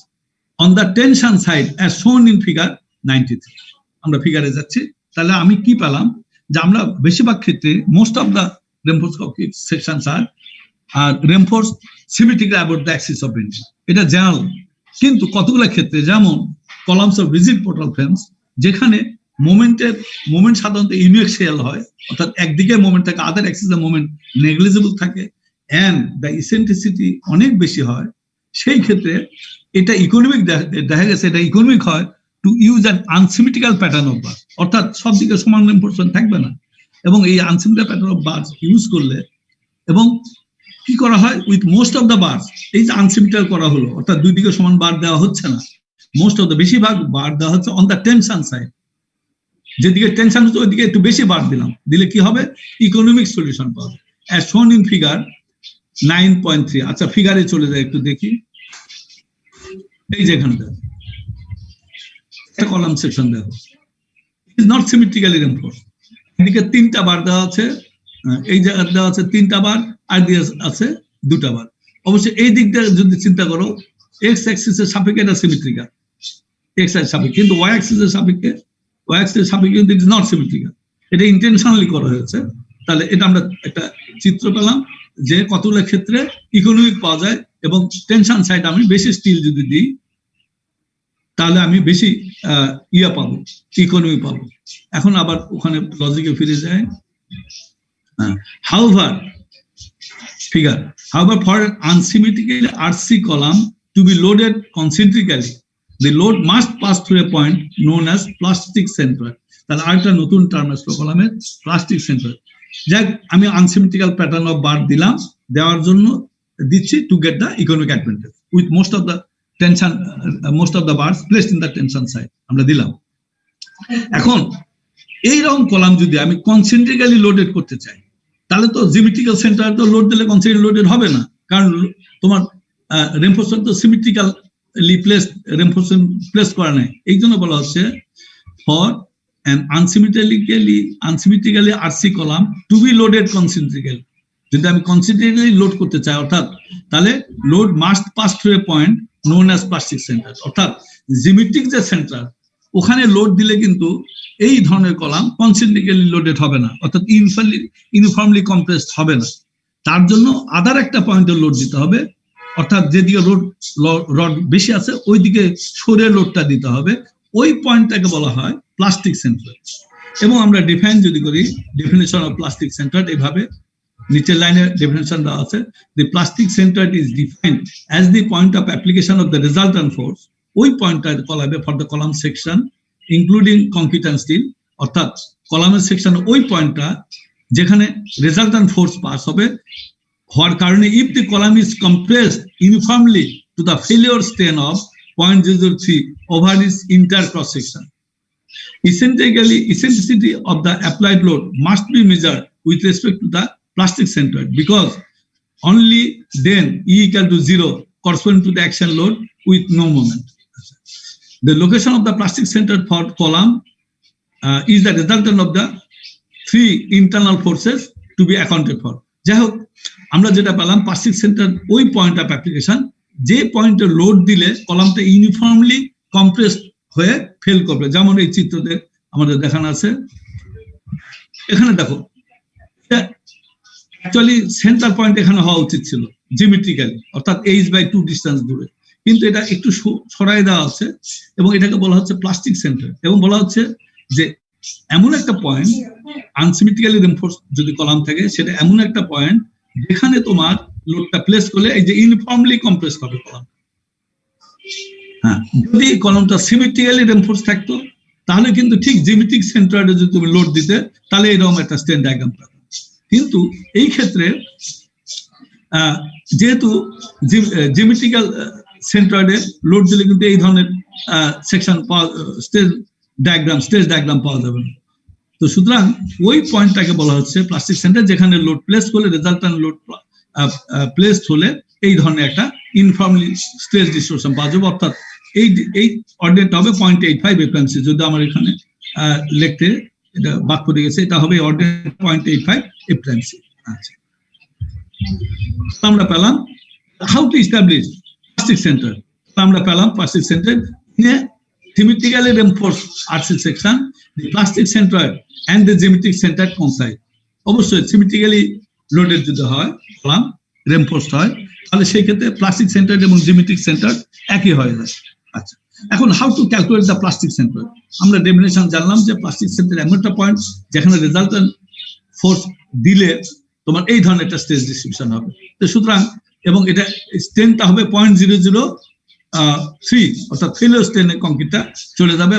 [SPEAKER 1] on the tension side as shown in figure 93। আমরা ফিগারে যাচ্ছি, তাহলে আমি কি পেলাম, যে আমরা বেশিরভাগ ক্ষেত্রে most of the reinforced concrete sections are reinforced symmetrically about the axis of bending, এটা জেনারেল। কিন্তু কতগুলো ক্ষেত্রে, যেমন columns of rigid portal frames, যেখানে মোমেন্ট সাধারণত ইউনিঅ্যাক্সিয়াল হয়, অর্থাৎ একদিকে মোমেন্ট থাকে, আদার অ্যাক্সিসের মোমেন্ট নেগলিজিবল থাকে, এন্ড দ্য ইসেন্ট্রিসিটি অনেক বেশি হয়, সেই ক্ষেত্রে এটা ইকোনমিক দেখা গেছে, এটা ইকোনমিক হয় to use an unsymmetrical pattern of bar, অর্থাৎ সব দিকে সমান রেনফোর্সমেন্ট থাকবে না, এবং এই unsymmetrical pattern of bars use করলে, এবং কি করা হয়, with most of the bars, এই যে আনসিমেট্রিক্যাল করা হলো, অর্থাৎ দুই দিকে সমান বার দেওয়া হচ্ছে না, মোস্ট অফ দ্য বেশিরভাগ বার দেওয়া হচ্ছে অন দ্য টেনশন সাইড, যেদিকে টেনশন হচ্ছে ওইদিকে একটু বেশি বার দিলে কি হবে, ইকোনমিক সলিউশন পাবে, অ্যাজ শোন ইন ফিগার 9.3। আচ্ছা, ফিগারে চলে যায় একটু দেখি। এই যে এখানে একটা কলাম সেকশন দেখো, ইট ইজ নট সিমেট্রিক্যালি রেনফোর্সড, এদিকে 3টা বার দেওয়া আছে, এই জায়গা দেওয়া আছে 3টা বার, আর দিয়ে আছে 2টা বার। অবশ্যই এই দিকটা যদি চিন্তা করো, এক্স অ্যাক্সিসের সাপেক্ষে এটা সিমেট্রিক্যাল, এক্স এর সাপেক্ষে, কিন্তু ওয়াই অ্যাক্সিসের সাপেক্ষে, ওয়াই অ্যাক্সিসের সাপেক্ষে কিন্তু ইট ইজ নট সিমেট্রিক্যাল, এটা ইন্টেনশনালি করা হয়েছে। তাহলে এটা আমরা একটা চিত্র পেলাম যে কতগুলো ক্ষেত্রে ইকোনমিক পাওয়া যায়, এবং টেনশন সাইড আমি বেশি স্টিল যদি দিই তাহলে আমি বেশি ইয়া পাবো, ইকোনমি পাবো। এখন আবার ওখানে লজিকে ফিরে যায়। However, for an unsymmetrically RC column to be loaded concentrically, the load must pass through a point known as plastic center. তাহলে আরেকটা নতুন টার্ম আসলো কলামের, প্লাস্টিক সেন্টার। যাক, আমি আনসিমেট্রিক্যাল প্যাটার্ন অফ বার দিলাম, দেওয়ার জন্য দিচ্ছি to get the economic advantage with most of the tension, most of the bars placed in the tension side, আমরা দিলাম। এখন এইরকম কলাম যদি আমি কনসেন্ট্রিক্যালি লোডেড করতে চাই, তাহলে তো জিওমেট্রিক্যাল সেন্টার তো লোড দিলে কনসেন্ট্রিক্যালি লোডেড হবে না, কারণ তোমার রেনফোর্সমেন্ট তো সিমেট্রিক্যালি প্লেস করা নাই। এই জন্য বলা হচ্ছে for an unsymmetrically RC column to be loaded concentrically, যদি আমি কনসেন্ট্রিক্যালি লোড করতে চাই, অর্থাৎ তাহলে load must pass through a point known as plastic centre, অর্থাৎ জিওমেট্রিক যে সেন্টার ওখানে লোড দিলে কিন্তু এই ধরনের কলাম কনসেন্ট্রিক্যালি লোডেড হবে না, অর্থাৎ ইউনিফর্মলি কম্প্রেসড হবে না। তার জন্য আদার একটা পয়েন্টে লোড দিতে হবে, অর্থাৎ যেদিকে রড বেশি আছে ওই দিকে সরে লোডটা দিতে হবে, ওই পয়েন্টটাকে বলা হয় প্লাস্টিক সেন্টার। এবং আমরা ডিফাইন যদি করি, ডেফিনেশন অফ প্লাস্টিক সেন্টার এভাবে, নিচের লাইনে ডেফিনেশন দেওয়া আছে, the plastic centre is defined as the point of application of the resultant force, ওই পয়েন্টটা কলাবে for the column section including concrete and steel, অর্থাৎ কলামের সেকশন ওই পয়েন্টটা যেখানে রেজাল্টেন্ট ফোর্স পাস হবে, হওয়ার কারণে if the column is compressed uniformly to the failure strain of 0.03 over its entire cross section. Eccentricity of the applied load must be measured with respect to the plastic center, because only then E equal to 0 corresponding to the action load with no moment. The location of the plastic center for column is the resultant of the 3 internal forces to be accounted for. যাই হোক, আমরা যেটা পেলাম প্লাস্টিক সেন্টার ওই পয়েন্ট অফ অ্যাপ্লিকেশন যে পয়েন্টে লোড দিলে কলামটা ইউনিফর্মলি কম্প্রেসড হয়ে ফেল করবে, যেমন এই চিত্রতে আমাদের দেখানো আছে। এখানে দেখো, অ্যাকচুয়ালি সেন্টার পয়েন্ট এখানে হওয়া উচিত ছিল জিওমেট্রিক্যালি, অর্থাৎ h/2 ডিস্টেন্স দূরে, কিন্তু এটা একটু সরাই দেওয়া আছে এবং এটাকে বলা হচ্ছে প্লাস্টিক সেন্টার, এবং বলা হচ্ছে যে এমন একটা পয়েন্ট আনসিমেট্রিক্যালি রেনফোর্স যদি কলাম থাকে সেটা এমন একটা পয়েন্ট যেখানে তোমার লোডটা প্লেস করলে এই যে ইউনিফর্মলি কম্প্রেস হবে কলাম। হ্যাঁ, যদি কলামটা সিমেট্রিক্যালি রেনফোর্স থাকতো তাহলে কিন্তু ঠিক জিওমেট্রিক সেন্টারে যদি তুমি লোড দিতে তাহলে এরকম একটা স্টেন ডায়াগ্রাম পাবে। কিন্তু এই ক্ষেত্রে যেহেতু জিওমেট্রিক্যাল সেন্টারে লোড দিলে কিন্তু এই ধরনের সেকশন স্টেজ ডায়াগ্রাম পাওয়া যাবে না। তো সুতরাং ওই পয়েন্টটাকে বলা হচ্ছে প্লাস্টিক সেন্টার, যেখানে লোড প্লেস করলে রেজাল্টান্ট লোড প্লেসড হলে এই ধরনের একটা ইনফর্মলি স্ট্রেস ডিস্ট্রিবিউশন পাওয়া যাবে। অর্থাৎ এই অর্ডিনেটটা হবে 0.85 এফএমসি। যদি আমার এখানে লিখতে এটা বাদ পড়ে গেছে, এটা হবে অর্ডিনেট 0.85 এফএমসি। আচ্ছা, আমরা পেলাম how to establish plastic centre. আমরা পেলাম plastic centre symmetrically reinforced RC section, the plastic center and the geometric center coincide. অবশ্যই সিমেট্রিক্যালি লোডেড যদি হয় কলাম রেনফোর্সড হয় তাহলে সেই ক্ষেত্রে প্লাস্টিক সেন্টার এবং জিওমেট্রিক সেন্টার একই হয়ে যায়। আচ্ছা, এখন how to calculate the plastic centre. আমরা ডেফিনেশন জানলাম যে প্লাস্টিক সেন্টার এমন একটা পয়েন্ট যেখানে রেজাল্টেন্ট ফোর্স দিলে তোমার এই ধরনের একটা স্ট্রেস ডিস্ট্রিবিউশন হবে। তো সুতরাং এবং এটা স্ট্রেনটা হবে 0.003, অর্থাৎ ফেলিওর স্ট্রেনে কংক্রিটটা চলে যাবে,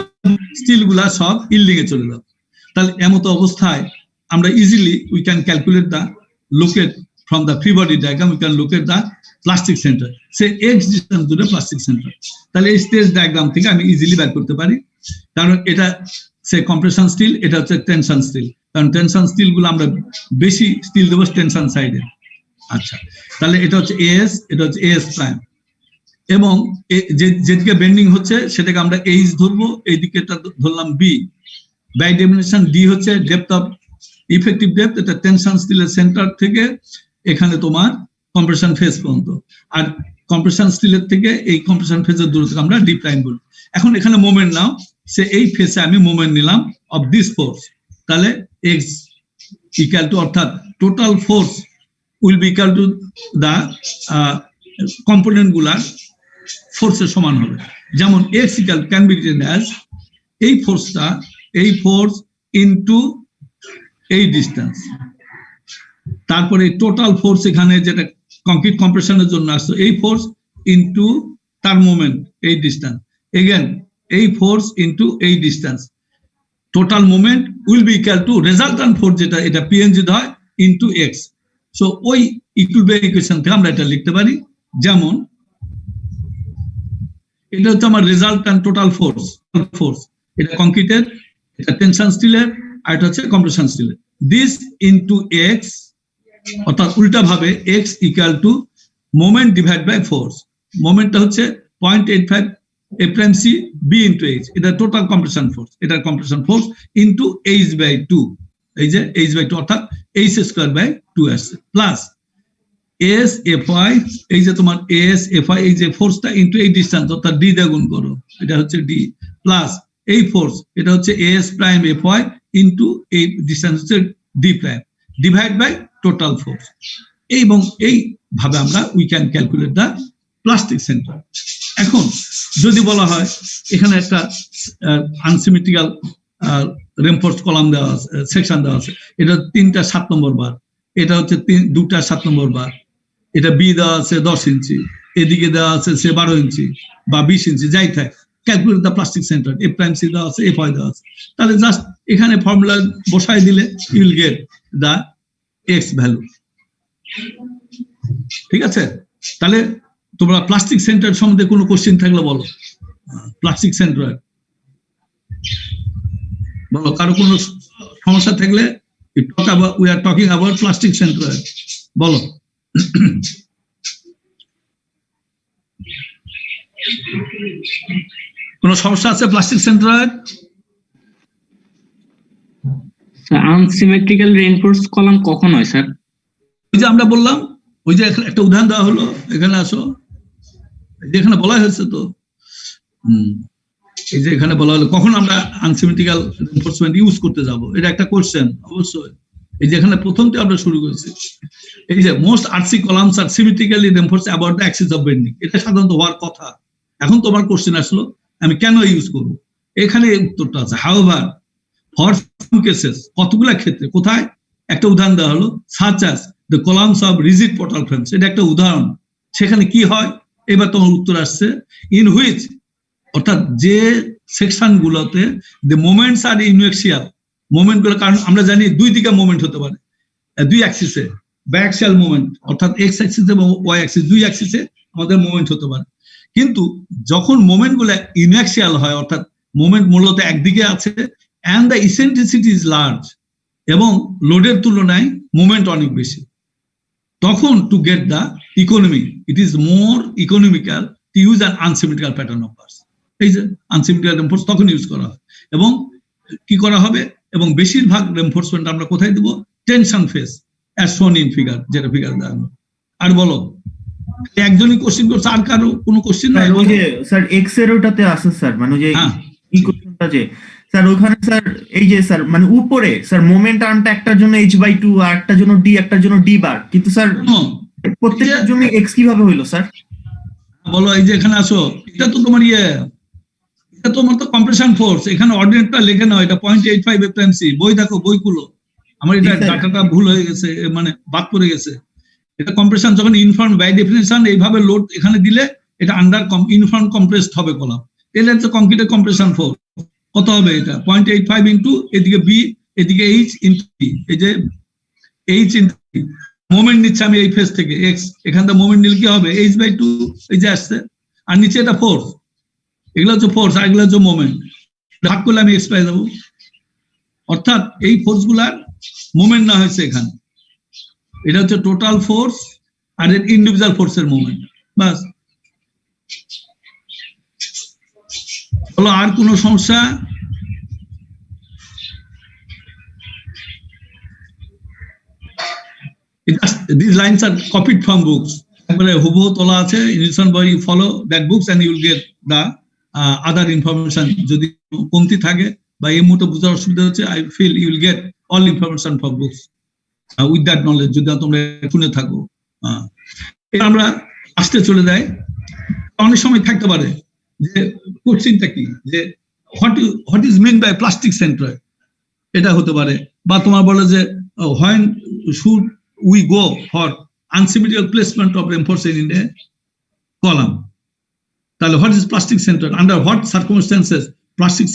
[SPEAKER 1] স্টিল গুলা সব ইল্ডিং এ চলে যাবে। তাহলে এমতো অবস্থায় আমরা easily we can calculate the locate from the free body diagram, we can locate the plastic centre. সে এক্স ডিস্টেন্স দূরে প্লাস্টিক সেন্টার, তাহলে এই স্ট্রেস ডায়াগ্রাম থেকে আমি ইজিলি বের করতে পারি। কারণ এটা সে কম্প্রেশন স্টিল, এটা হচ্ছে টেনশন স্টিল, কারণ টেনশন স্টিল গুলো আমরা বেশি স্টিল দেবো টেনশন সাইডে। আচ্ছা, তাহলে এটা হচ্ছে এএস, এটা হচ্ছে এএস প্রাইম, এবং যেদিকে বেন্ডিং হচ্ছে সেটাকে আমরা এইচ ধরবো, এই দিকে ধরলাম বি। বাই ডেফিনিশন ডি হচ্ছে ডেপথ অফ ইফেক্টিভ ডেপথ, এটা টেনশন স্টিলের সেন্টার থেকে এখানে তোমার কম্প্রেশন ফেজ পর্যন্ত, আর কম্প্রেশন স্টিলের থেকে এই কম্প্রেশন ফেজের দূরত্ব আমরা ডি প্রাইম বলি। এখন এখানে মোমেন্ট নাও, সে এই ফেজে আমি মোমেন্ট নিলাম অফ দিস ফোর্স, তাহলে এক্স ইকুয়াল টু, অর্থাৎ total force will be equal to the component গুলার ফোর্সের সমান হবে। যেমন x equal can be written as এই ফোর্সটা, এই ফোর্স ইনটু এই ডিস্টেন্স, তারপরে টোটাল ফোর্স এখানে যেটা কংক্রিট কম্প্রেশনের জন্য আসছে এই ফোর্স ইনটু তার মোমেন্ট এই ডিস্টেন্স, এগেন এই ফোর্স ইনটু এই distance, total moment will be equal to resultant force যেটা এটা পিএন যদি হয় ইনটু এক্স। সো ওই ইকুইভ্যালেন্ট ইকুয়েশন থেকে আমরা এটা লিখতে পারি, যেমন এটা হচ্ছে আমার রেজাল্টান্ট টোটাল ফোর্স, এটা কংক্রিটের, এটা টেনশন স্টিলের, আর এটা হচ্ছে কম্প্রেশন স্টিলের। দিস ইনটু এক্স, অর্থাৎ উল্টা ভাবে x equal to moment divide by force. মোমেন্টটা হচ্ছে 0.85 এফএমসি বি ইনটু এইচ, এটা টোটাল কম্প্রেশন ফোর্স, এটা compression force into H by 2, এই যে এইচ বাই 2 অর্থাৎ এইচ স্কয়ার বাই 2 আসছে, প্লাস এস এফ আই, এই যে তোমার এস এফ আই, এই যে ফোর্সটা ইনটু এই ডিস্টেন্স অর্থাৎ ডি দিয়ে গুণ করো, এটা হচ্ছে ডি, প্লাস এই ফোর্স এটা হচ্ছে S prime F I into এই ডিস্টেন্স হচ্ছে D prime, divide by total force. এবং এইভাবে আমরা we can calculate the plastic centre. এখন যদি বলা হয় এখানে একটা আনসিমেট্রিক্যাল রেনফোর্সড কলাম দেওয়া আছে, সেকশন দেওয়া আছে, এটা 3টা 7 নম্বর বার, এটা হচ্ছে 2টা 7 নম্বর বার, এটা বি দেওয়া আছে 10 ইঞ্চি, এদিকে দেওয়া আছে সে 12 ইঞ্চি বা 20 ইঞ্চি, যাই থাকে, calculate the plastic centre, F prime C দেওয়া আছে, এফ আই দেওয়া আছে, তাহলে জাস্ট এখানে ফর্মুলা বসাই দিলে you will get the X value. ঠিক আছে, তাহলে তোমরা প্লাস্টিক সেন্টার সম্বন্ধে কোনো কোশ্চেন থাকলে বলো। প্লাস্টিক সেন্টার বলো, কারো কোনো সমস্যা থাকলে we are talking about plastic center, বলো। কোন সমস্যা আছে plastic centre?
[SPEAKER 4] Unsymmetrical reinforce column কখন হয় স্যার?
[SPEAKER 1] ওই যে আমরা বললাম, ওই যে একটা উদাহরণ দেওয়া হলো, এখানে আসো, এখানে বলা হয়েছে তো, এই যে এখানে বলা হলো কখন আমরা আনসিমেট্রিক্যাল রেইনফোর্সমেন্ট ইউজ করতে যাব, এটা একটা কোশ্চেন অবশ্যই। এই যেখানে প্রথমটি আমরা শুরু করেছি, এই যে most RC columns are symmetrically reinforced about the axis of bending, এটা সাধারণত হওয়ার কথা। এখন তোমার কোশ্চেন আসলো আমি কেন ইউজ করবো, এখানে উত্তরটা আছে। হাউএভার ফর সাম কেসেস, কতগুলা ক্ষেত্রে, কোথায়, একটা উদাহরণ দেওয়া হলো, such as the columns of rigid portal frames, এটা একটা উদাহরণ। সেখানে কি হয়, এবার তোমার উত্তর আসছে, ইন হুইচ, অর্থাৎ যে সেকশন গুলোতে দ্য মোমেন্টস আর ইনএক্সিয়াল, মোমেন্ট গুলো, কারণ আমরা জানি দুই দিকে মোমেন্ট হতে পারে, দুই অ্যাক্সিসে বাইঅ্যাক্সিয়াল মোমেন্ট, অর্থাৎ এক্স অ্যাক্সিস এবং ওয়াই অ্যাক্সিস, দুই অ্যাক্সিসে আমাদের মোমেন্ট হতে পারে। কিন্তু যখন মোমেন্ট গুলো ইনএক্সিয়াল হয়, অর্থাৎ মোমেন্ট মূলত একদিকে আছে, and the eccentricity is large, এবং লোডের তুলনায় মোমেন্ট অনেক বেশি, তখন to get the economy it is more economical to use an unsymmetrical pattern of bars. এই যে আনসিমেট্রিক্যাল রেনফোর্স তখন ইউজ করা হয়, এবং কি করা হবে, এবং বেশিরভাগ রেনফোর্সমেন্ট আমরা কোথায় দেবো, tension face, as shown in figure, যেটা ফিগার দেওয়া। আর বলো, একজনই কোশ্চেন করছে, আর কারো কোনো কোশ্চেন নাই?
[SPEAKER 2] ওই যে স্যার এক্স এর ওটাতে আছে স্যার, মানে যে ইকুয়েশনটা যে স্যার ওখানে স্যার, এই যে স্যার মানে উপরে স্যার মোমেন্ট আর্মটা একটার জন্য h/2 আর একটার জন্য d, একটার জন্য d বার, কিন্তু স্যার প্রত্যেকটার জন্য এক্স কিভাবে হইলো স্যার?
[SPEAKER 1] বলো, এই যে এখানে আসো, এটা তো তোমার এটা তোমার তো কম্প্রেশন ফোর্স, এখানে অর্ডিনেটটা লেখে নাও, এটা 0.85 এফএমসি, বই দেখো, বইগুলো। আমার এটা ডাটাটা ভুল হয়ে গেছে, মানে বাদ পড়ে গেছে। এটা কম্প্রেশন, যখন ইনফর্ম বাই ডেফিনিশন এইভাবে লোড এখানে দিলে এটা আন্ডার ইনফর্ম কম্প্রেসড হবে কলাম, তাহলে হচ্ছে কংক্রিটের কম্প্রেশন ফোর্স কত হবে, এটা 0.85 ইন্টু এদিকে বি, এদিকে এইচ ইন্টু বি, এই যে এইচ ইন্টু মোমেন্ট নিচ্ছে আমি এই ফেজ থেকে এক্স, এখান থেকে মোমেন্ট নিলে কি হবে, h/2, এই যে আসছে, আর নিচে এটা ফোর্স, এগুলো হচ্ছে ফোর্স আর এগুলো হচ্ছে মোমেন্ট, ভাগ করলে আমি এক্স পাই যাবো। অর্থাৎ এই ফোর্স গুলার মোমেন্ট না হয়েছে এখানে, এটা হচ্ছে টোটাল ফোর্স আর এর ইন্ডিভিজুয়াল ফোর্সের মোমেন্ট, বাস। বলো, আর কোনো সমস্যা? These lines are copied from books. একবারে হুবহু তোলা আছে, ইনস্টিটিউশন বই, follow that books and you will get the other information. যদি কমতি থাকে বা এই মুহূর্তে বোঝার অসুবিধা হচ্ছে, I feel you will get all information from books with that knowledge, যদি তোমরা শুনে থাকো। আমরা আসতে চলে যাই, অনেক সময় থাকতে পারে যে কোশ্চেনটা কি, যে what is mean by plastic centroid, এটা হতে পারে। বা তোমার বলে যে when should we go for unsymmetrical placement of reinforcement in a column, তাহলে what is plastic centroid, under what circumstances plastic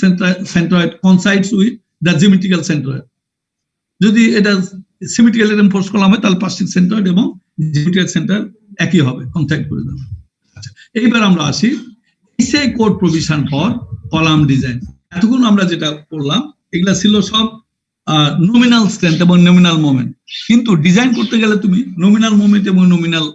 [SPEAKER 1] centroid coincides with the symmetrical centroid। যদি এটা সিমেট্রিক্যালি রেনফোর্স কলাম হয়, তাহলে প্লাস্টিক সেন্ট্রয়েড এবং জিওমেট্রিক সেন্ট্রয়েড একই হবে, কনট্যাক্ট করে দেবে। আচ্ছা, এইবার আমরা আসি SA code provision for column design. এতক্ষণ আমরা যেটা করলাম, এগুলা ছিল সব নমিনাল স্ট্রেংথ এবং নমিনাল মোমেন্ট। কিন্তু ডিজাইন করতে গেলে তুমি নমিনাল মোমেন্ট এবং নমিনাল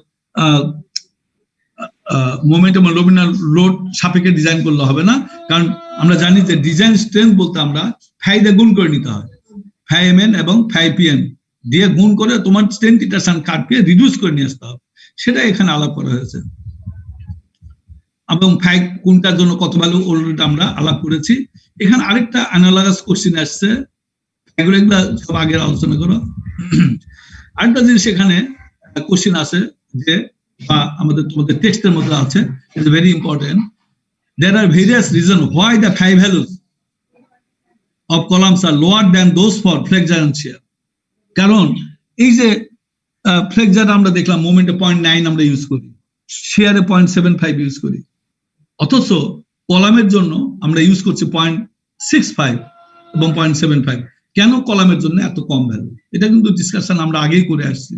[SPEAKER 1] লোড সাপেক্ষে ডিজাইন করলে হবে না, কারণ আমরা জানি যে ডিজাইন স্ট্রেংথ বলতে আমরা ফাই দিয়ে গুণ করে নিতে হয়, 5mn এবং 5pn দিয়ে গুণ করে তোমার স্ট্রেংথ ইটারেশন কার্ভকে রিডিউস করে নিয়ে আসতে হবে, সেটা এখানে আলাপ করা হয়েছে। এবং ফাই কোনটার জন্য কত ভ্যালু অলরেডি আমরা আলাপ করেছি। এখানে আরেকটা অ্যানালাগাস কোশ্চেন আসছে, এগুলো সব আগের আলোচনা করো। আরেকটা জিনিস এখানে কোশ্চেন আছে, যে বা আমাদের তোমাদের টেক্সটের মধ্যে আছে, it's very important, there are various reason why the phi values of columns are lower than those for flexure and shear। কারণ এই যে ফ্লেক্সার আমরা দেখলাম মোমেন্টে 0.9 আমরা ইউজ করি, শেয়ারে 0.75 ইউজ করি, অথচ কলামের জন্য আমরা ইউজ করছি 0.65 এবং 0.75। কেন কলামের জন্য এত কম ভ্যালু, এটা কিন্তু ডিসকাশন আমরা আগেই করে আসছি।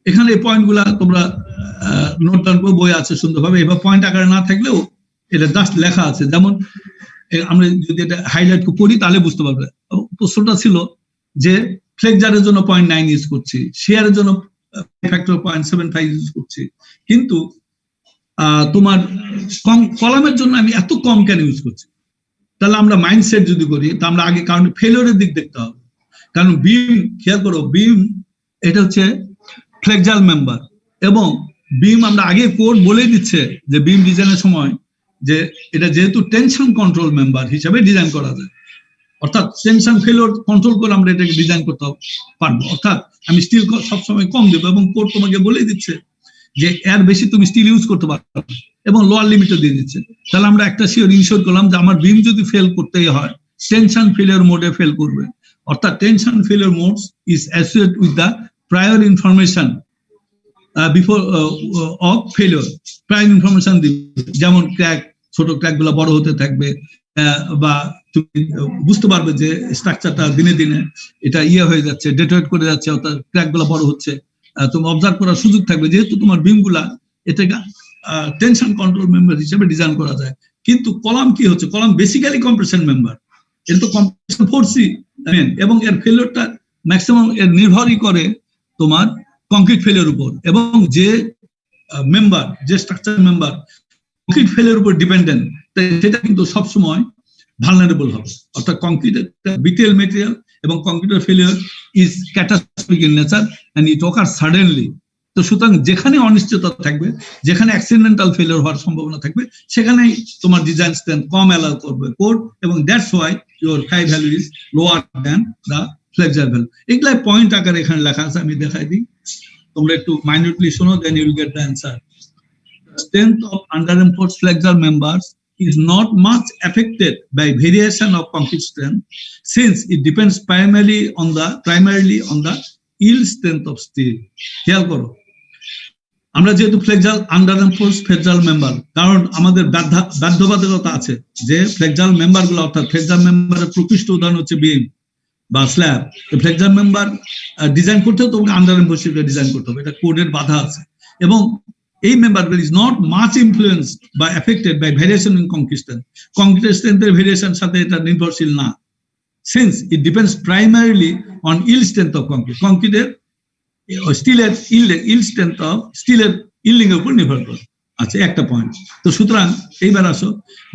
[SPEAKER 1] এখানে এই পয়েন্টগুলা তোমরা নোট ডাউন করে, বই আছে সুন্দরভাবে, এবার পয়েন্ট আকারে না থাকলেও এটা জাস্ট লেখা আছে। যেমন আমরা যদি এটা হাইলাইট করি তাহলে বুঝতে পারবে। প্রশ্নটা ছিল যে ফ্লেক্সারের জন্য 0.9 ইউজ করছি, শেয়ারের জন্য ফ্যাক্টর 0.75 ইউজ করছি, কিন্তু তোমার কলামের জন্য আমি এত কম কেন ইউজ করছি? তাহলে আমরা মাইন্ডসেট যদি করি, তা আমরা আগে কারণ ফেলিওরের দিক দেখতে হবে। কারণ বিম, খেয়াল করো, বিম এটা হচ্ছে ফ্লেক্সার মেম্বার, এবং বিম আমরা আগে কোড বলেই দিচ্ছে যে বিম ডিজাইনের সময় যে এটা যেহেতু টেনশন কন্ট্রোল মেম্বার হিসাবে ডিজাইন করা যায়, অর্থাৎ টেনশন ফেলিওর কন্ট্রোল করে আমরা এটাকে ডিজাইন করতে পারবো। অর্থাৎ আমি স্টিল সবসময় কম দেবো এবং কোড তোমাকে বলে দিচ্ছে যে এর বেশি তুমি স্টিল ইউজ করতে পারবে এবং লোয়ার লিমিটও দিয়ে দিচ্ছে। তাহলে আমরা একটা ইনশিওর করলাম যে আমার বিম যদি ফেল করতেই হয় টেনশন ফেলিওর মোডে ফেল করবে। অর্থাৎ tension failure modes is associated with the prior information before of failure. Prior information দিবে, যেমন ক্র্যাক, ছোট ক্র্যাক গুলো বড় হতে থাকবে, বা তুমি বুঝতে পারবে যে স্ট্রাকচারটা দিনে দিনে এটা হয়ে যাচ্ছে, ডেটোরেট করে যাচ্ছে, অর্থাৎ ক্র্যাক গুলো বড় হচ্ছে। তুমি অবজার্ভ করার সুযোগ থাকবে, যেহেতু তোমার বিম গুলা এটাকে টেনশন কন্ট্রোল মেম্বার হিসেবে ডিজাইন করা যায়। কিন্তু কলাম কি হচ্ছে, কলাম বেসিক্যালি কম্প্রেশন মেম্বার, এর তো কম্প্রেশন ফোর্সই, এবং এর ফেলিওরটা ম্যাক্সিমাম এর নির্ভরই করে তোমার কংক্রিট ফেলিওর উপর, এবং যে মেম্বার, যে স্ট্রাকচার মেম্বার কংক্রিট ফেলিওর উপর ডিপেন্ডেন্ট, সেটা কিন্তু সবসময় ভালনারেবল হবে। অর্থাৎ কংক্রিট একটা বিটেল মেটেরিয়াল এবং কংক্রিটের failure is catastrophic in nature and it occur suddenly. তো সুতরাং যেখানে অনিশ্চয়তা থাকবে, যেখানে অ্যাক্সিডেন্টাল ফেলিওর হওয়ার সম্ভাবনা থাকবে, সেখানেই তোমার ডিজাইন স্ট্রেংথ কম অ্যালাউ করবে কোড, এবং that's why your phi value is lower than the flexure value. এগুলাই পয়েন্ট আকারে এখানে লেখা আছে, আমি দেখাই দিই, তোমরা একটু মাইনিউটলি শোনো, then you will get the answer. Strength of under-enforced flexural members is not much affected by variation of concrete strength, since it depends primarily on the yield strength of steel. খেয়াল করো, আমরা যেহেতু ফ্লেক্সাল আন্ডার-এনফোর্সড ফ্লেক্সাল মেম্বার, কারণ আমাদের বাধ্যবাধকতা আছে যে ফ্লেক্সাল মেম্বার গুলো, অর্থাৎ ফ্লেক্সাল মেম্বারের প্রকৃষ্ট উদাহরণ হচ্ছে বিম বা স্ল্যাব। ফ্লেক্সাল মেম্বার ডিজাইন করতে হবে, তোমাকে আন্ডার-এনফোর্সড ডিজাইন করতে হবে, এটা কোডের বাধা আছে। এবং এই মেম্বারগুলো ইজ নট মাচ ইনফ্লুয়েন্সড বা affected by variation in concrete strength. Concrete স্ট্রেংথের ভেরিয়েশন সাথে এটা নির্ভরশীল না, since it depends primarily on yield strength of concrete. কংক্রিটের স্টিলের ইল্ড স্ট্রেংথ অফ স্টিলের ইল্ডিং এর উপর নির্ভর করে। আচ্ছা, একটা পয়েন্ট। তো সুতরাং এইবার আসো,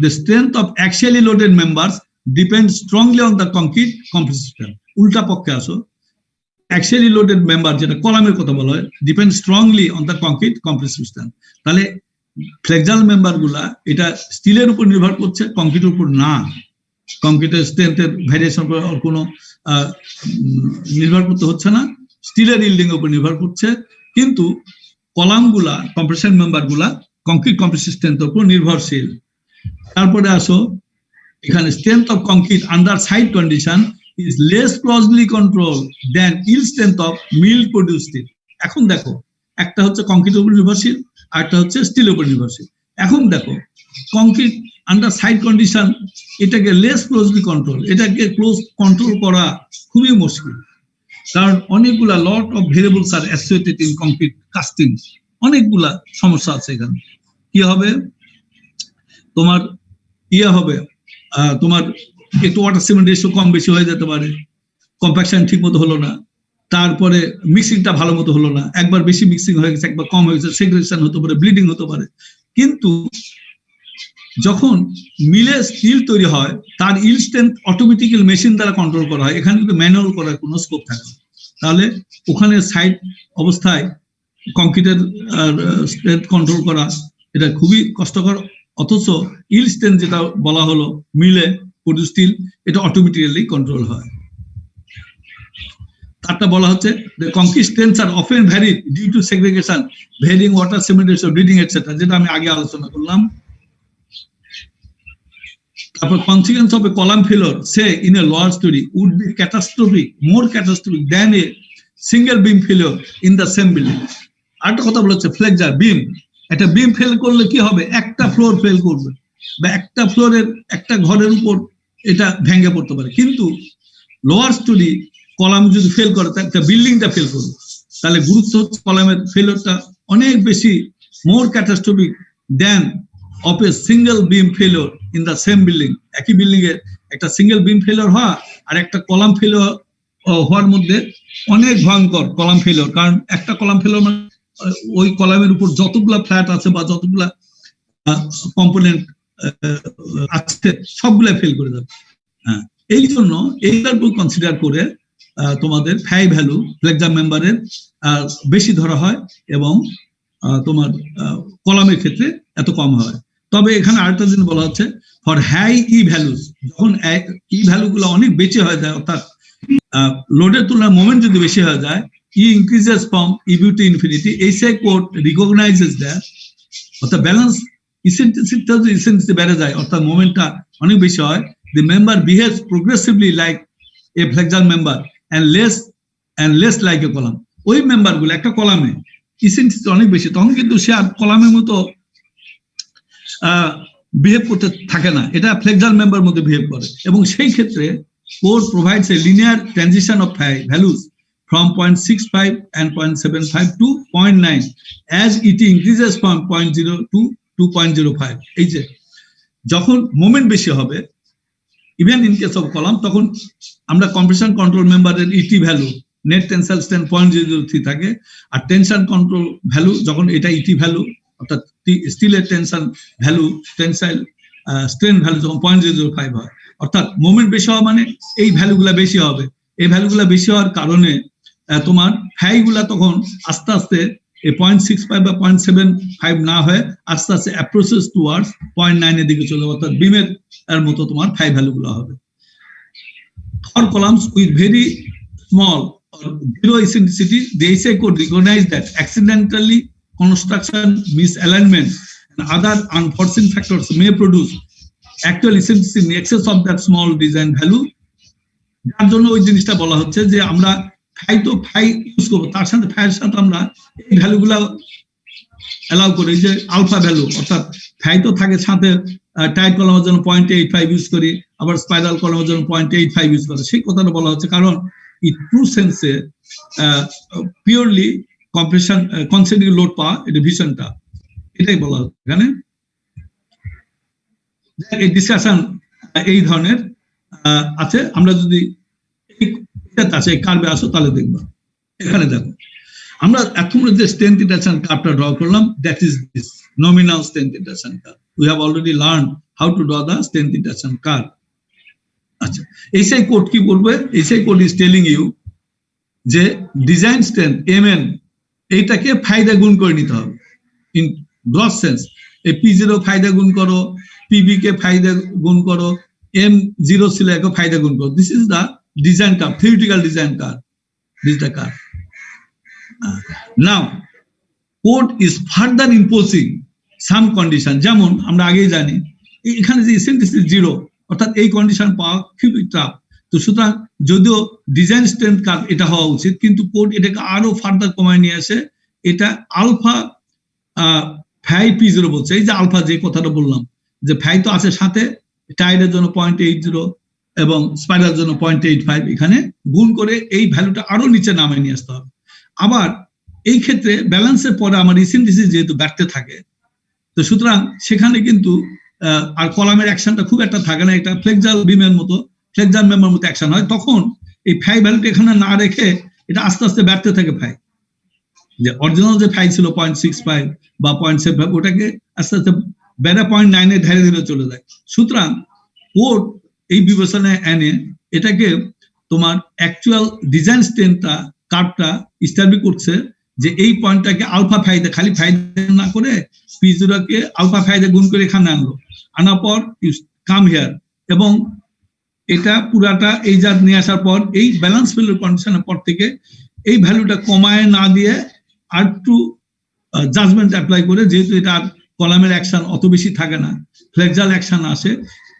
[SPEAKER 1] the strength of axially loaded members depend strongly on the concrete compressive strength. উল্টা পক্ষে আসো, অ্যাক্সিয়ালি লোডেড মেম্বার, যেটা কলামের কথা বলা হয়, depend strongly on the concrete compressive strength. তাহলে ফ্লেক্সাল মেম্বার গুলা এটা স্টিলের উপর নির্ভর করছে, কংক্রিটের উপর না। কংক্রিটের স্ট্রেংথের ভ্যারিয়েশন কোনো নির্ভর করতে হচ্ছে না, স্টিলের ইল্ডিং এর উপর নির্ভর করছে। কিন্তু কলাম গুলা, কম্প্রেশন মেম্বার গুলা কংক্রিট কম্প্রেসিভ স্ট্রেংথের উপর নির্ভরশীল। তারপরে আসো, এখানে strength of concrete under side condition is less closely controlled than yield strength of mill produced steel. এখন দেখো, একটা হচ্ছে কংক্রিটের উপর নির্ভরশীল, আর একটা হচ্ছে স্টিলের উপর নির্ভরশীল। এখন দেখো, কংক্রিট আন্ডার সাইড কন্ডিশন, এটাকে লেস ক্লোজলি কন্ট্রোল, এটাকে ক্লোজ কন্ট্রোল করা খুবই মুশকিল, কারণ অনেকগুলা lot of variables R associated in concrete casting. অনেকগুলা সমস্যা আছে এখানে। কি হবে, তোমার হবে, তোমার একটু ওয়াটার সিমেন্ট রেশিও কম বেশি হয়ে যেতে পারে, কম্প্যাকশন ঠিক মতো হলো না, তারপরে মিক্সিংটা ভালো মতো হলো না, একবার বেশি মিক্সিং হয়ে গেছে, একবার কম হয়ে গেছে, সেগ্রেগেশন হতে পারে, ব্লিডিং হতে পারে। কিন্তু যখন মিলে স্টিল তৈরি হয়, তার ইল্ড স্ট্রেংথ অটোমেটিক্যালি মেশিন দ্বারা কন্ট্রোল করা হয়, এখানে কিন্তু ম্যানুয়াল করার কোনো স্কোপ থাকে না। তাহলে ওখানে সাইড অবস্থায় কংক্রিটের স্ট্রেংথ কন্ট্রোল করা এটা খুবই কষ্টকর, অথচ ইল্ড স্ট্রেংথ যেটা বলা হলো মিলে প্রডিউস স্টিল, এটা অটোমেটিক্যালি কন্ট্রোল হয়। তারটা বলা হচ্ছে the concrete strengths are often varied due to segregation, varying water cement ratio, bleeding etc, যেটা আমি আগে আলোচনা করলাম। তারপর consequence of a column failure, say in a lower story, would be catastrophic, more catastrophic than a single beam failure in the same building. আরেকটা কথা বলা হচ্ছে ফ্লেক্সার বিম, একটা বিম ফেল করলে কি হবে, একটা ফ্লোর ফেল করবে, বা একটা ফ্লোরের একটা ঘরের উপর এটা ভেঙে পড়তে পারে। কিন্তু লোয়ার স্টোরি কলাম যদি ফেল করে, একটা বিল্ডিংটা ফেল করবে, তাহলে গুরুত্ব হচ্ছে কলামের ফেলিওরটা অনেক বেশি, more catastrophic than of a single beam failure in the same building. একই বিল্ডিং এর একটা সিঙ্গেল বিম ফেলিওর হওয়া আর একটা কলাম ফেলিওর হওয়ার মধ্যে অনেক ভয়ঙ্কর কলাম ফেলিওর। কারণ একটা কলাম ফেলিওর মানে ওই কলামের উপর যতগুলা ফ্ল্যাট আছে বা যতগুলা কম্পোনেন্ট আছে সবগুলা ফেল করে যাবে। হ্যাঁ, এই জন্য এইটার উপর কনসিডার করে তোমাদের ফাই ভ্যালু ফ্লেক্সার মেম্বারের বেশি ধরা হয় এবং তোমার কলামের ক্ষেত্রে এত কম হয়। তবে এখানে আরেকটা জিনিস বলা হচ্ছে ফর হাই ই ভ্যালুস, যখন ই ভ্যালু গুলো অনেক বেশি হয়ে যায়, অর্থাৎ লোডের তুলনায় মোমেন্ট যদি বেশি হয়ে যায়, ই ইনক্রিজেস ফ্রম ইভিউ to infinity, HI code recognizes that, অর্থাৎ ব্যালেন্স ইসেন্ট্রিসিটি বেড়ে যায়, অর্থাৎ মোমেন্টটা অনেক বেশি হয়, the member behaves progressively like a flexure member and less like a column. ওই মেম্বার গুলো একটা কলামে ইসেন্ট্রিসিটি অনেক বেশি, তখন কিন্তু সে আর কলামের মতো বিহেভ করতে থাকে না, এটা ফ্লেক্সার মেম্বার মধ্যে বিহেভ করে। এবং সেই ক্ষেত্রে code provides a linear transition of values from 0.65 and 0.75 to 0.9 as it increases from 0.0 to 2.05. এই যে যখন মোমেন্ট বেশি হবে, even in case of column, তখন আমরা কম্প্রেশন কন্ট্রোল মেম্বারের ইটি ভ্যালু নেট টেনসাইল স্ট্রেন্থ 0.03 থাকে, আর টেনশন কন্ট্রোল ভ্যালু যখন এটা ইটি ভ্যালু, অর্থাৎ স্টিলের tension value, tensile strength value যখন 0.05 হয়, অর্থাৎ মোমেন্ট বেশি হওয়া মানে এই ভ্যালুগুলা বেশি হবে। এই ভ্যালুগুলা বেশি হওয়ার কারণে তোমার ফাইগুলা তখন আস্তে আস্তে 0.65 বা 0.75 না হয়ে আস্তে আস্তে অ্যাপ্রোচেস টুয়ার্ডস 0.9 এর দিকে চলে, অর্থাৎ বিমের এর মতো তোমার ফাই ভ্যালুগুলো হবে। For columns with very small or zero eccentricity, the HI code recognize that accidentally construction misalignment and other unforeseen factors may produce actual eccentricity in excess of that small design value. যার জন্য ওই জিনিসটা বলা হচ্ছে যে আমরা ফাই ইউজ করবো, তার সাথে ফাইয়ের সাথে আমরা এই ভ্যালুগুলা অ্যালাউ করি, যে আলফা ভ্যালু, অর্থাৎ ফাই তো থাকে সাথে টাইট কলামের জন্য 0.85 ইউজ করি, আবার স্পাইরাল কলামের জন্য 0.85 ইউজ করে। সেই কথাটা বলা হচ্ছে কারণ এই ট্রু সেন্সে পিওরলি কম্প্রেশন কনসেন্ট্রিক লোড পাওয়া, এটা ভিশনটা, এটাই বলা হচ্ছে এখানে। এই ডিসকাশন এই ধরনের আছে। আমরা যদি আছে কার্ভে আসো তাহলে দেখবা, এখানে দেখো আমরা এখন যে স্ট্রেংথ ইন্টারসেকশন কার্ভটা ড্র করলাম, that is this nominal strength intersection curve. We have already learn how to draw the strength intersection curve. আচ্ছা, এইচআই কোড কি বলবে? HI code is telling you যে ডিজাইন স্ট্রেংথ mn এইটাকে ফায়দা গুণ করে নিতে হবে ইন গ্রস সেন্স। এই p0 ফায়দা গুণ করো, pb কে ফায়দা গুণ করো, m0 ছিল একে ফায়দা গুণ করো। This is the design curve, theoretical design curve. This is the curve. Now code is further imposing some condition, যেমন আমরা আগেই জানি এখানে যে ইসেন্ট্রিসিটি 0, অর্থাৎ এই কন্ডিশন পাওয়া খুবই টাফ। তো সুতরাং যদিও ডিজাইন স্ট্রেংথ কার্ভ এটা হওয়া উচিত, কিন্তু কোড এটাকে আরো ফার্দার কমায় নিয়ে আসে, এটা আলফা ফাই p0 বলছে। এই যে আলফা যে কথাটা বললাম, যে ফাই তো আছে সাথে, টাইডের জন্য 0.80 এবং স্পাইরাল জন্য 0.85, এখানে গুণ করে এই ভ্যালুটা আরো নিচে নামে নিয়ে আসতে হবে। আবার এই ক্ষেত্রে ব্যালেন্সের পরে আমার ইসেন্ট্রিসিটি যেহেতু বাড়তে থাকে, তো সুতরাং সেখানে কিন্তু আর কলামের অ্যাকশনটা খুব একটা থাকে না, এটা ফ্লেক্সার বিমের মতো, ফ্লেক্সার মেম্বার মতো অ্যাকশন হয়। তখন এই ফাই ভ্যালুটা এখানে না রেখে এটা আস্তে আস্তে বাড়তে থাকে ফাই, যে অরিজিনাল যে ফাই ছিল 0.65 বা 0.75, ওটাকে আস্তে আস্তে বেড়ে 0.9 এ ধীরে ধীরে চলে যায়। সুতরাং কোড এই বিবেচনায় এনে এটাকে তোমার অ্যাকচুয়াল ডিজাইন স্ট্রেংথটা কার্ভটা স্টাবলিশ করছে, যে এই পয়েন্টটাকে আলফা ফাইদে, খালি ফাইদে না করে p0 কে আলফা ফাইদে গুণ করে এখানে আনলো, আনার পর কাম হিয়ার, এবং এটা পুরাটা এই জাত নিয়ে আসার পর এই ব্যালেন্স ফেলিওর কন্ডিশনের পর থেকে এই ভ্যালুটা কমায় না দিয়ে আর একটু জাজমেন্ট অ্যাপ্লাই করে, যেহেতু এটা কলামের অ্যাকশন অত বেশি থাকে না, ফ্লেক্সার অ্যাকশন আসে,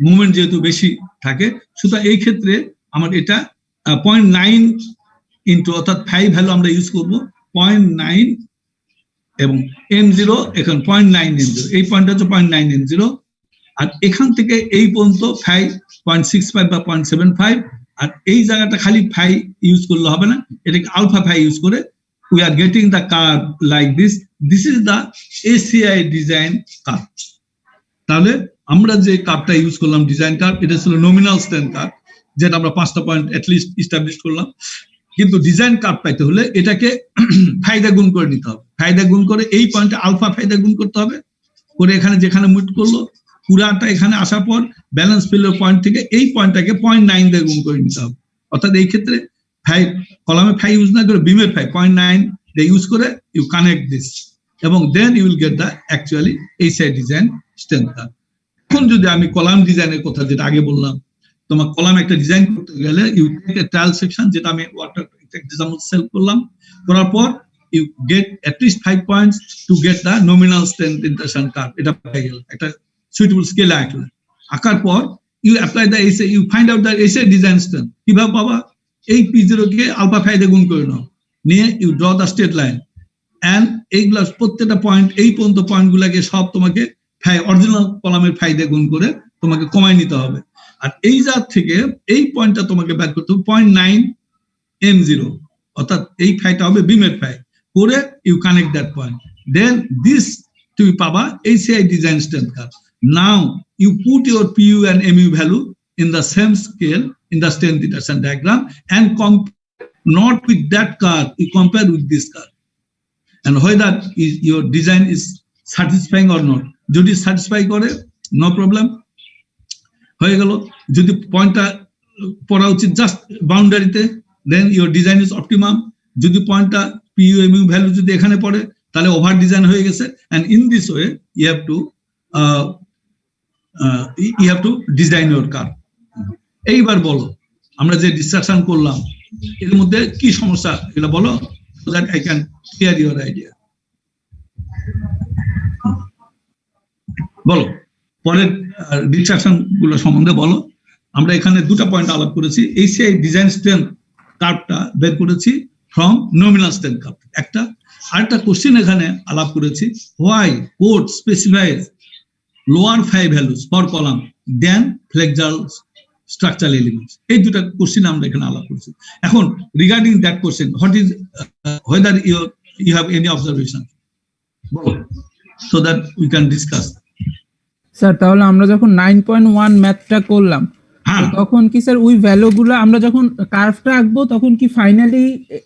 [SPEAKER 1] মুভমেন্ট যেহেতু বেশি থাকে, সুতরাং এই ক্ষেত্রে আমার এটা 0.9 ইন্টু, অর্থাৎ ফাই ভ্যালু আমরা ইউজ করবো 0.9 এবং m0 এখন 0.9 m0, এই পয়েন্টটা হচ্ছে 0.9 m0, আর এখান থেকে এই পর্যন্ত ফাই 0.65 বা 0.75, আর এই জায়গাটা খালি ফাই ইউজ করলে হবে না, এটাকে আলফা ফাই ইউজ করে we are getting the curve like this. This is the ACI design curve. তাহলে আমরা যে কার্ভটা ইউজ করলাম ডিজাইন কার্ভ, এটা ছিল নমিনাল স্ট্রেংথ কার্ভ, যেটা আমরা 5টা পয়েন্ট এট লিস্ট এস্টাবলিশ করলাম। কিন্তু ডিজাইন কার্ভ পাইতে হলে এটাকে ফায়দা গুণ করে নিতে হবে, ফায়দা গুণ করে এই পয়েন্টে আলফা ফায়দা গুণ করতে হবে, করে এখানে যেখানে মুট করলো পুরাটা এখানে আসার পর ব্যালেন্স ফেলিওর পয়েন্ট থেকে এই পয়েন্টটাকে 0.9 দিয়ে গুণ করে নিতে হবে। অর্থাৎ এই ক্ষেত্রে ফাই কলামে ফাই ইউজ না করে বিমের ফাই 0.9 দিয়ে ইউজ করে ইউ কানেক্ট দিস, এবং then you will get the actually HI design strength curve. এখন যদি আমি কলাম ডিজাইনের কথা যেটা আগে বললাম, তোমার কলাম একটা ডিজাইন করতে গেলে you take a trial section, যেটা আমি ওয়াটার এক্সাম্পল সেল করলাম, করার পর you get at least 5 points to get the nominal strength interaction curve. এটা পেয়ে গেল, একটা সুইটেবল স্কেল আঁকলে, আঁকার পর ইউ অ্যাপ্লাই দ্য এসে, ইউ ফাইন্ড আউট দ্য এসে ডিজাইন স্ট্রেংথ। কিভাবে পাবা? এই P0 কে আলফা 5 দিয়ে গুণ করে নাও, নিয়ে you draw the straight line, and এইগুলা প্রত্যেকটা পয়েন্ট, এই পর্যন্ত পয়েন্ট গুলাকে সব তোমাকে অরিজিনাল কলামের 5 দিয়ে গুণ করে তোমাকে কমায় নিতে হবে। আর এই জাত থেকে এই পয়েন্টটা তোমাকে বের করতে হবে 0.9 M0, অর্থাৎ এই 5টা হবে বিমের 5 করে you connect that point, then this তুমি পাবা ACI design strength curve. Now you put your PU and MU value in the same scale in the strength interaction diagram and compare not with that curve, you compare with this curve, and whether your design is satisfying or not. যদি satisfy করে no problem, হয়ে গেল। যদি পয়েন্টটা পড়া উচিত জাস্ট বাউন্ডারিতে, then your design is optimum. যদি পয়েন্টটা PU MU ভ্যালু যদি এখানে পড়ে, তাহলে ওভার ডিজাইন হয়ে গেছে। And in this way you have to design your curve. এইবার বলো, আমরা যে ডিসকাশন করলাম এর মধ্যে কি সমস্যা, এটা বলো, so that I can clear your idea. বলো, পরের ডিসকাশন গুলো সম্বন্ধে বলো। আমরা এখানে দুটো পয়েন্ট আলাপ করেছি। ACI ডিজাইন স্ট্রেংথ কার্ভটা বের করেছি ফ্রম নমিনাল স্ট্রেংথ কার্ভ একটা, আরেকটা কোশ্চেন এখানে আলাপ করেছি, why code specifies lower 5 values for column than flexural structural elements. এই দুটো কোশ্চেন আমরা এখানে আলাপ করেছি। এখন regarding that question, what is whether you have any observation, বলো, so that we can discuss.
[SPEAKER 5] Sir তাহলে আমরা যখন 9.1 ম্যাথটা করলাম, তখন কি স্যার ওই ভ্যালুগুলো আমরা যখন কার্ভটা আঁকবো তখন কি ফাইনালি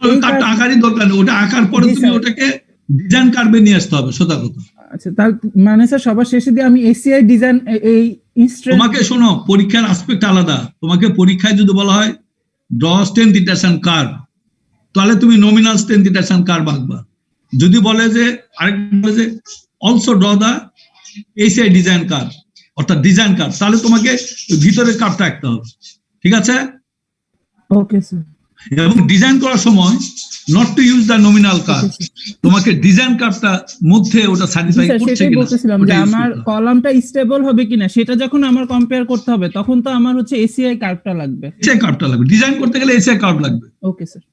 [SPEAKER 1] এই কার্ভটা আঁকারই দরকার নেই, ওটা আঁকার পরে তুমি ওটাকে ডিজাইন কার্ভে নিয়ে আসতে হবে, সোজা কথা।
[SPEAKER 5] আচ্ছা, তার মানে স্যার সবার শেষে দিয়ে আমি ACI ডিজাইন এই ইনস্ট্যান্ট,
[SPEAKER 1] তোমাকে শোনো, পরীক্ষার অ্যাসপেক্ট আলাদা। তোমাকে পরীক্ষায় যদি বলা হয় ড্র স্ট্রেংথ ইন্টারেকশন কার্ভ, তাহলে তুমি নমিনাল স্ট্রেংথ ইন্টারেকশন কার্ভ আঁকবা। যদি বলে যে আরেকটা বলে যে অলসো ড্র দা ACI ডিজাইন কার্ভ, অর্থাৎ ডিজাইন কার্ভ, তাহলে তোমাকে ভিতরের কার্ভটা আঁকতে হবে, ঠিক আছে?
[SPEAKER 5] Okay sir.
[SPEAKER 1] এবং ডিজাইন করার সময় not to use the nominal curve, তোমাকে ডিজাইন কার্ভটা মধ্যে ওটা সাটিসফাই করছে কিনা,
[SPEAKER 5] বলতেছিলাম যে আমার কলামটা স্টেবল হবে কিনা সেটা যখন আমার কম্পেয়ার করতে হবে, তখন তো আমার হচ্ছে ACI কার্ভটা লাগবে।
[SPEAKER 1] ACI কার্ভটা লাগবে, ডিজাইন করতে গেলে ACI কার্ভ লাগবে।
[SPEAKER 5] Okay sir.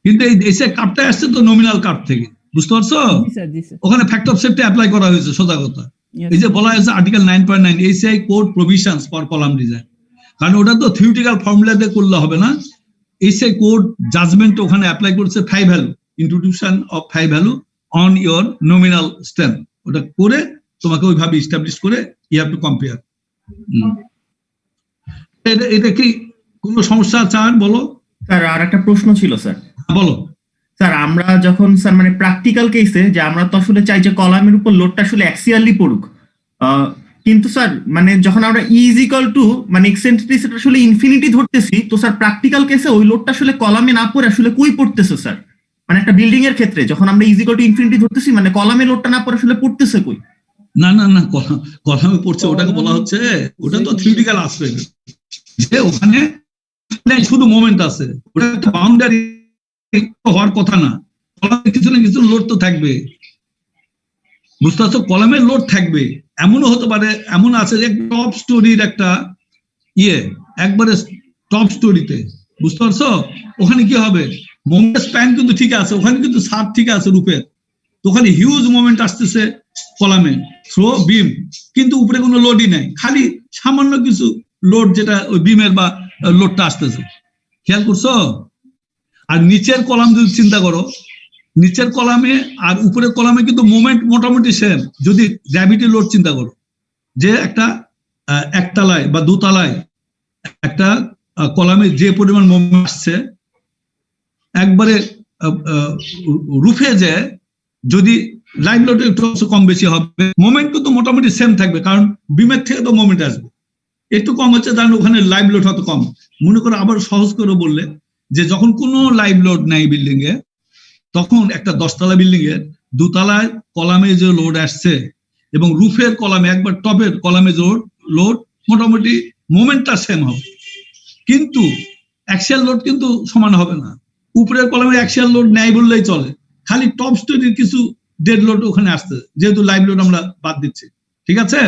[SPEAKER 1] কিন্তু এই ACI কার্ভটা আসছে তো নমিনাল কার্ভ থেকে, বুঝতে পারছো?
[SPEAKER 5] জি স্যার, জি স্যার।
[SPEAKER 1] ওখানে ফ্যাক্ট অফ সেফটি অ্যাপ্লাই করা হয়েছে, সোজা কথা। এই যে বলা হয়েছে article 9.9 ACI code provisions for column design, কারণ ওটা তো থিওরিটিক্যাল ফর্মুলা দিয়ে করলে হবে না। ACI কোড জাজমেন্ট ওখানে অ্যাপ্লাই করছে 5 value, introduction of 5 value on your nominal strength, ওটা করে তোমাকে ওইভাবে এস্টাবলিশ করে ইউ হ্যাভ টু কম্পেয়ার। এটা কি কোনো সমস্যা চান বলো?
[SPEAKER 2] স্যার আর একটা প্রশ্ন ছিল স্যার।
[SPEAKER 1] বলো
[SPEAKER 2] স্যার, আমরা যখন স্যার মানে প্র্যাকটিক্যাল কেসে যে আমরা তো আসলে চাই যে কলামের উপর লোডটা আসলে অ্যাক্সিয়ালি পড়ুক, কিন্তু স্যার মানে যখন আমরা টু মানে এক্সেন্ট্রিসিটি আসলে ইনফিনিটি ধরতেছি, তো স্যার প্র্যাকটিক্যাল কেসে ওই লোডটা আসলে কলামে না পড়ে আসলে কই পড়তেছে স্যার? মানে একটা বিল্ডিং এর ক্ষেত্রে যখন আমরা টু ইনফিনিটি ধরতেছি, মানে কলামে লোডটা না পড়ে আসলে পড়তেছে কই?
[SPEAKER 1] না না না, কলামে পড়ছে, ওটাকে বলা হচ্ছে, ওটা তো থিওরিটিক্যাল অ্যাসপেক্ট, যে ওখানে শুধু মোমেন্ট আছে, ওটা একটা বাউন্ডারি হওয়ার কথা না। কলামে কিছু না কিছু লোড তো থাকবে, বুঝতে পারছো? কলামের লোড থাকবে, এমনও হতে পারে, এমন আছে যে টপ স্টোরির একটা একবারে টপ স্টোরিতে, বুঝতে পারছো? ওখানে কি হবে, মোমেন্ট স্প্যান কিন্তু ঠিক আছে, ওখানে কিন্তু সার ঠিক আছে রূপের, তো ওখানে হিউজ মোমেন্ট আসতেছে কলামে থ্রো বিম, কিন্তু উপরে কোনো লোডই নাই, খালি সামান্য কিছু লোড যেটা ওই বিমের বা লোডটা আসতেছে, খেয়াল করছো? আর নিচের কলাম যদি চিন্তা করো, নিচের কলামে আর উপরের কলামে কিন্তু মোমেন্ট মোটামুটি সেম। যদি গ্র্যাভিটি লোড চিন্তা করো, যে একটা একতলায় বা দোতলায় একটা কলামে যে পরিমাণ মোমেন্ট আসছে, একবারে রুফে যে যদি লাইভ লোড একটু কম বেশি হবে, মোমেন্ট কিন্তু মোটামুটি সেম থাকবে, কারণ বিমের থেকে তো মোমেন্ট আসবে, একটু কম হচ্ছে, কারণ ওখানে লাইভ লোড হয়তো কম। মনে করো আবার সহজ করে বললে, যে যখন কোনো লাইভ লোড নাই বিল্ডিং এ, তখন একটা 10তলা বিল্ডিং এর দোতলায় কলামে যে লোড আসছে এবং রুফের কলামে একবার টপের কলামে যে লোড মোটামুটি মোমেন্টটা সেম হবে, কিন্তু অ্যাক্সিয়াল লোড কিন্তু সমান হবে না। উপরের কলামে অ্যাক্সিয়াল লোড নেয় বললেই চলে, খালি টপ স্টোরির কিছু ডেড লোড ওখানে আসছে, যেহেতু লাইভ লোড আমরা বাদ দিচ্ছি, ঠিক আছে?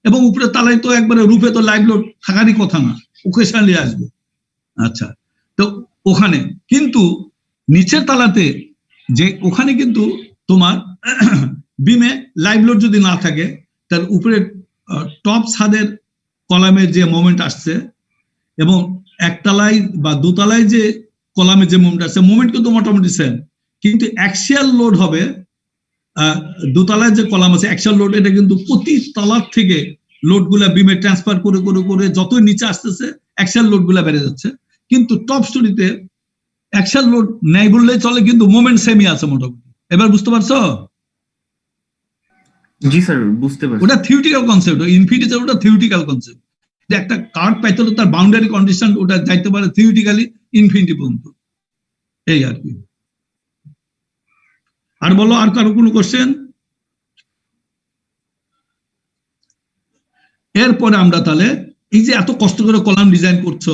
[SPEAKER 1] এবং উপরের তালায় তো একবারে রূপে তো লাইভ লোড থাকারই কথা না, ওকেশনালি আসবে। আচ্ছা, তো ওখানে কিন্তু নিচের তালাতে যে ওখানে কিন্তু তোমার বিমে লাইভ লোড যদি না থাকে, তার উপরে টপ ছাদের কলামে যে মোমেন্ট আসছে এবং একতলায় বা দোতলায় যে কলামে যে মোমেন্ট আসছে, মোমেন্ট কিন্তু মোটামুটি সেম, কিন্তু অ্যাক্সিয়াল লোড হবে দোতলায় যে কলাম আছে অ্যাক্সিয়াল লোড, এটা কিন্তু প্রতি তলার থেকে লোড গুলা বিমে ট্রান্সফার করে করে করে যতই নিচে আসতেছে অ্যাক্সিয়াল লোড গুলা বেড়ে যাচ্ছে। কিন্তু টপ স্টোরিতে অ্যাক্সিয়াল লোড নেই বললেই চলে, কিন্তু মোমেন্ট সেমই আছে মোটামুটি। এবার বুঝতে পারছো?
[SPEAKER 2] জি স্যার, বুঝতে পারছি।
[SPEAKER 1] ওটা থিওরিটিক্যাল কনসেপ্ট, ইনফিনিটি ওটা থিওরিটিক্যাল কনসেপ্ট। একটা কার্ড পাইতে হলে তার বাউন্ডারি কন্ডিশন ওটা যাইতে পারে থিওরিটিক্যালি ইনফিনিটি পর্যন্ত, এই আর কি। আর বলো, আর কারো কোনো কোশ্চেন? এরপরে আমরা তাহলে এই যে এত কষ্ট করে কলাম ডিজাইন করছো,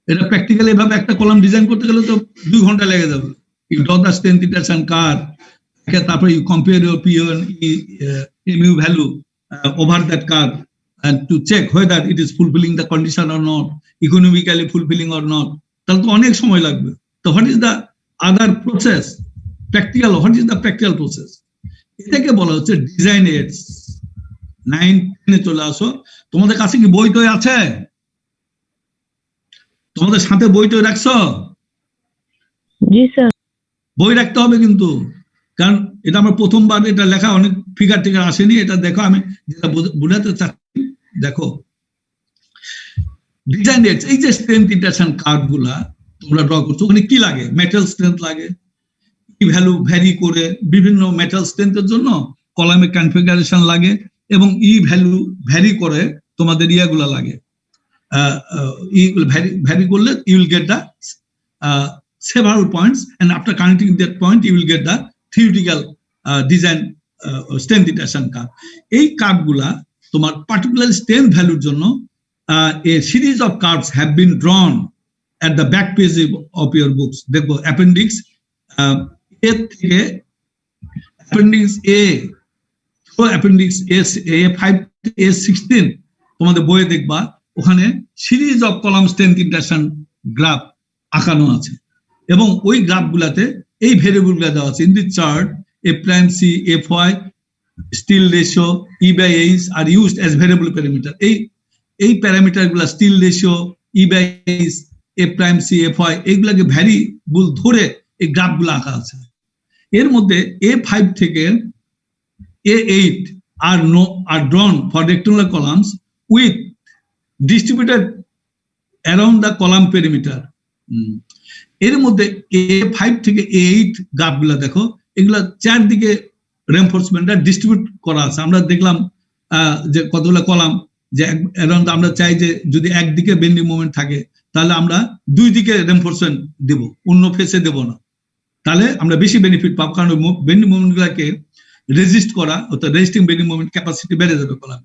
[SPEAKER 1] এটা প্র্যাকটিক্যালি এভাবে একটা কলাম ডিজাইন করতে গেলে তো 2 ঘন্টা লেগে যাবে। You draw the strength interaction curve, তারপরে you compare your PO MU value over that curve and to check whether it is fulfilling the condition or not, economically fulfilling or not, তাহলে তো অনেক সময় লাগবে। তো what is the other process, practical, what is the practical process? এটাকে বলা হচ্ছে ডিজাইন এইডস। 9-10 চলে আসো। তোমাদের কাছে কি বই টই আছে? তোমাদের সাথে বই টই রাখছো?
[SPEAKER 6] জি স্যার।
[SPEAKER 1] বই রাখতে হবে কিন্তু, কারণ এটা আমার প্রথমবার এটা লেখা, অনেক ফিগার টিগার আসেনি। এটা দেখো, আমি যেটা বোঝাতে চাচ্ছি, দেখো ডিজাইন এইডস, এই যে স্ট্রেংথ ইন্টারেকশন কার্ভ গুলা তোমরা ড্র করছো, ওখানে কি লাগে? মেটাল স্ট্রেংথ লাগে, ই ভ্যালু ভ্যারি করে বিভিন্ন মেটাল স্ট্রেংথের জন্য কলামে কনফিগারেশন লাগে, এবং ই ভ্যালু ভ্যারি করে তোমাদের ইয়াগুলা লাগে, ভ্যারি করলে you will get the several points, and after connecting that point you will get the theoretical design strength iteration curve. এই কার্ভ গুলা তোমার পার্টিকুলার স্ট্রেংথ ভ্যালুর জন্য a series of curves have been drawn at the back page of your books। দেখো অ্যাপেন্ডিক্স A থেকে appendix A, appendix A5 A16 তোমাদের বইয়ে দেখবা, ওখানে series of column strength interaction graph আঁকানো আছে, এবং ওই গ্রাফ গুলাতে এই ভেরিয়েবল গুলা দেওয়া আছে। In the chart A', C, Fy, steel ratio, E/H are used as variable parameter. এই প্যারামিটার গুলা steel ratio, E/H, A', C, Fy এইগুলাকে ভ্যারিয়েবল ধরে এই গ্রাফ গুলো আঁকা আছে। এর মধ্যে A5 থেকে A8 are drawn for rectangular columns with distributed around the column perimeter। এর মধ্যে A5 থেকে A8 গ্রাফ গুলা দেখো, এগুলা চারদিকে রেনফোর্সমেন্টটা ডিস্ট্রিবিউট করা আছে। আমরা দেখলাম যে কতগুলো কলাম, যে অ্যারাউন্ড আমরা চাই যে যদি একদিকে বেন্ডিং মোমেন্ট থাকে তাহলে আমরা 2 দিকে রেনফোর্সমেন্ট দেব, অন্য ফেসে দেব না, তাহলে আমরা বেশি বেনিফিট পাবো। কারণ বেন্ডিং মোমেন্ট গুলাকে রেজিস্ট করা, অর্থাৎ রেজিস্টিং বেন্ডিং মোমেন্ট ক্যাপাসিটি বেড়ে যাবে কলাম।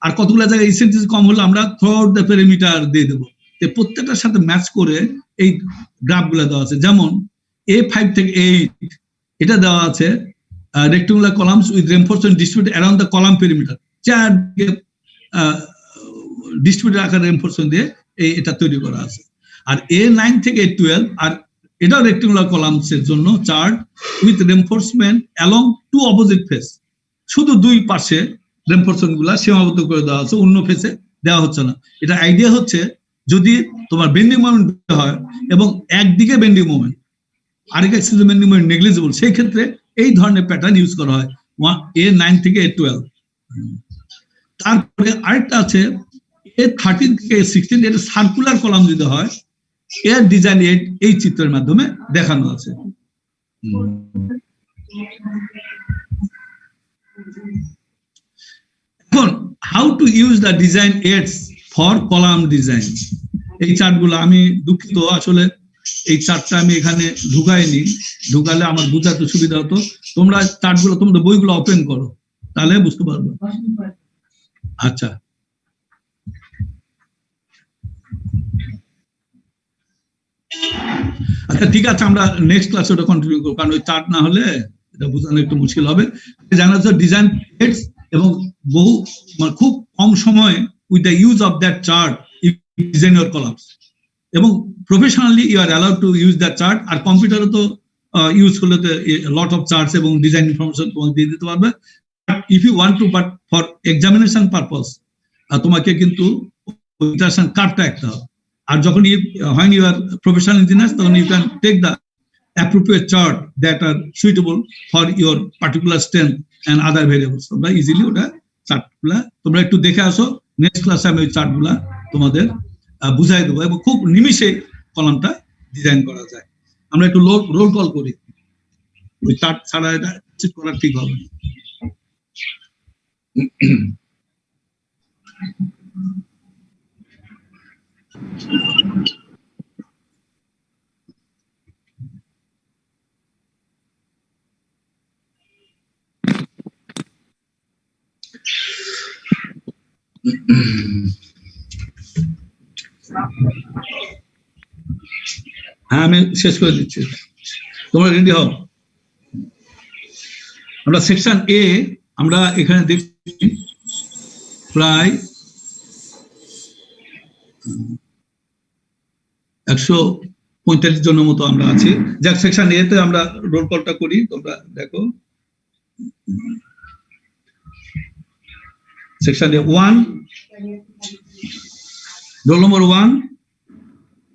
[SPEAKER 1] আর কতগুলো জায়গায় ইসেন্ট্রিসিটি কম হলে আমরা থ্রুআউট দ্য পেরিমিটার দিয়ে দেবো। প্রত্যেকটার সাথে ম্যাচ করে এই গ্রাফ গুলা দেওয়া আছে। যেমন A5 থেকে A8 এটা দেওয়া আছে rectangular columns with reinforcement distributed around the column perimeter, চারদিকে ডিস্ট্রিবিউটেড আকারে রেনফোর্সমেন্ট দিয়ে এটা তৈরি করা আছে। আর A9 থেকে A12 আর এটাও রেক্টাঙ্গুলার কলামস এর জন্য chart with reinforcement along 2 opposite face, শুধু 2 পাশে রেনফোর্সমেন্ট গুলা সীমাবদ্ধ করে দেওয়া আছে, অন্য ফেসে দেওয়া হচ্ছে না। এটা আইডিয়া হচ্ছে যদি তোমার বেন্ডিং মোমেন্ট হয় এবং একদিকে বেন্ডিং মোমেন্ট, আরেক এক্সিসে বেন্ডিং মোমেন্ট নেগলিজিবল, সেই ক্ষেত্রে এই ধরনের প্যাটার্ন ইউজ করা হয় A9 থেকে A12। তারপরে আরেকটা আছে A13 থেকে A16, এটা সার্কুলার কলাম যদি হয়, এর ডিজাইন এই চিত্রের মাধ্যমে দেখানো আছে। এখন how to use the design AIDS for column design. এই চার্টগুলো আমি দুঃখিত, আসলে এই চার্টটা আমি এখানে ঢুকাইনি, ঢুকালে আমার বুঝাতে সুবিধা হতো। তোমরা চার্টগুলো তোমাদের বইগুলো ওপেন করো, তাহলে বুঝতে পারবে। আচ্ছা, আচ্ছা ঠিক আছে, আমরা নেক্সট ক্লাসে ওটা কন্টিনিউ করবো, কারণ ওই চার্ট না হলে এটা বোঝানো একটু মুশকিল হবে। জানা যাচ্ছে ডিজাইন এবং বহু খুব কম সময়ে with the use of that chart you design your columns, এবং professionally you are allowed to use that chart. আর কম্পিউটারে তো ইউজ করলে তো লট অফ চার্টস এবং ডিজাইন ইনফরমেশন তোমাকে দিয়ে দিতে পারবে। If you want to, but for examination purpose তোমাকে কিন্তু ইন্টারেকশন কার্ভটা একটা হবে। আর যখন when you are professional engineers, তখন you can take the appropriate chart that are suitable for your particular strength and other variables. তোমরা ইজিলি ওটা চার্টগুলা তোমরা একটু দেখে আসো, নেক্সট ক্লাসে আমি ওই চার্টগুলা তোমাদের বুঝাই দেবো, এবং খুব নিমিষে কলামটা ডিজাইন করা যায়। আমরা একটু রোল কল করি, ওই চার্ট ছাড়া এটা ঠিক করা ঠিক হবে না। হ্যাঁ, আমি শেষ করে দিচ্ছি, তোমরা রেডি হও। আমরা সেকশন এ আমরা এখানে দেখছি প্রায় 145 জনের মতো আমরা আছি। যাক, সেকশন এ তে আমরা রোল কলটা করি, তোমরা দেখো। সেকশন এ 1, রোল নম্বর 1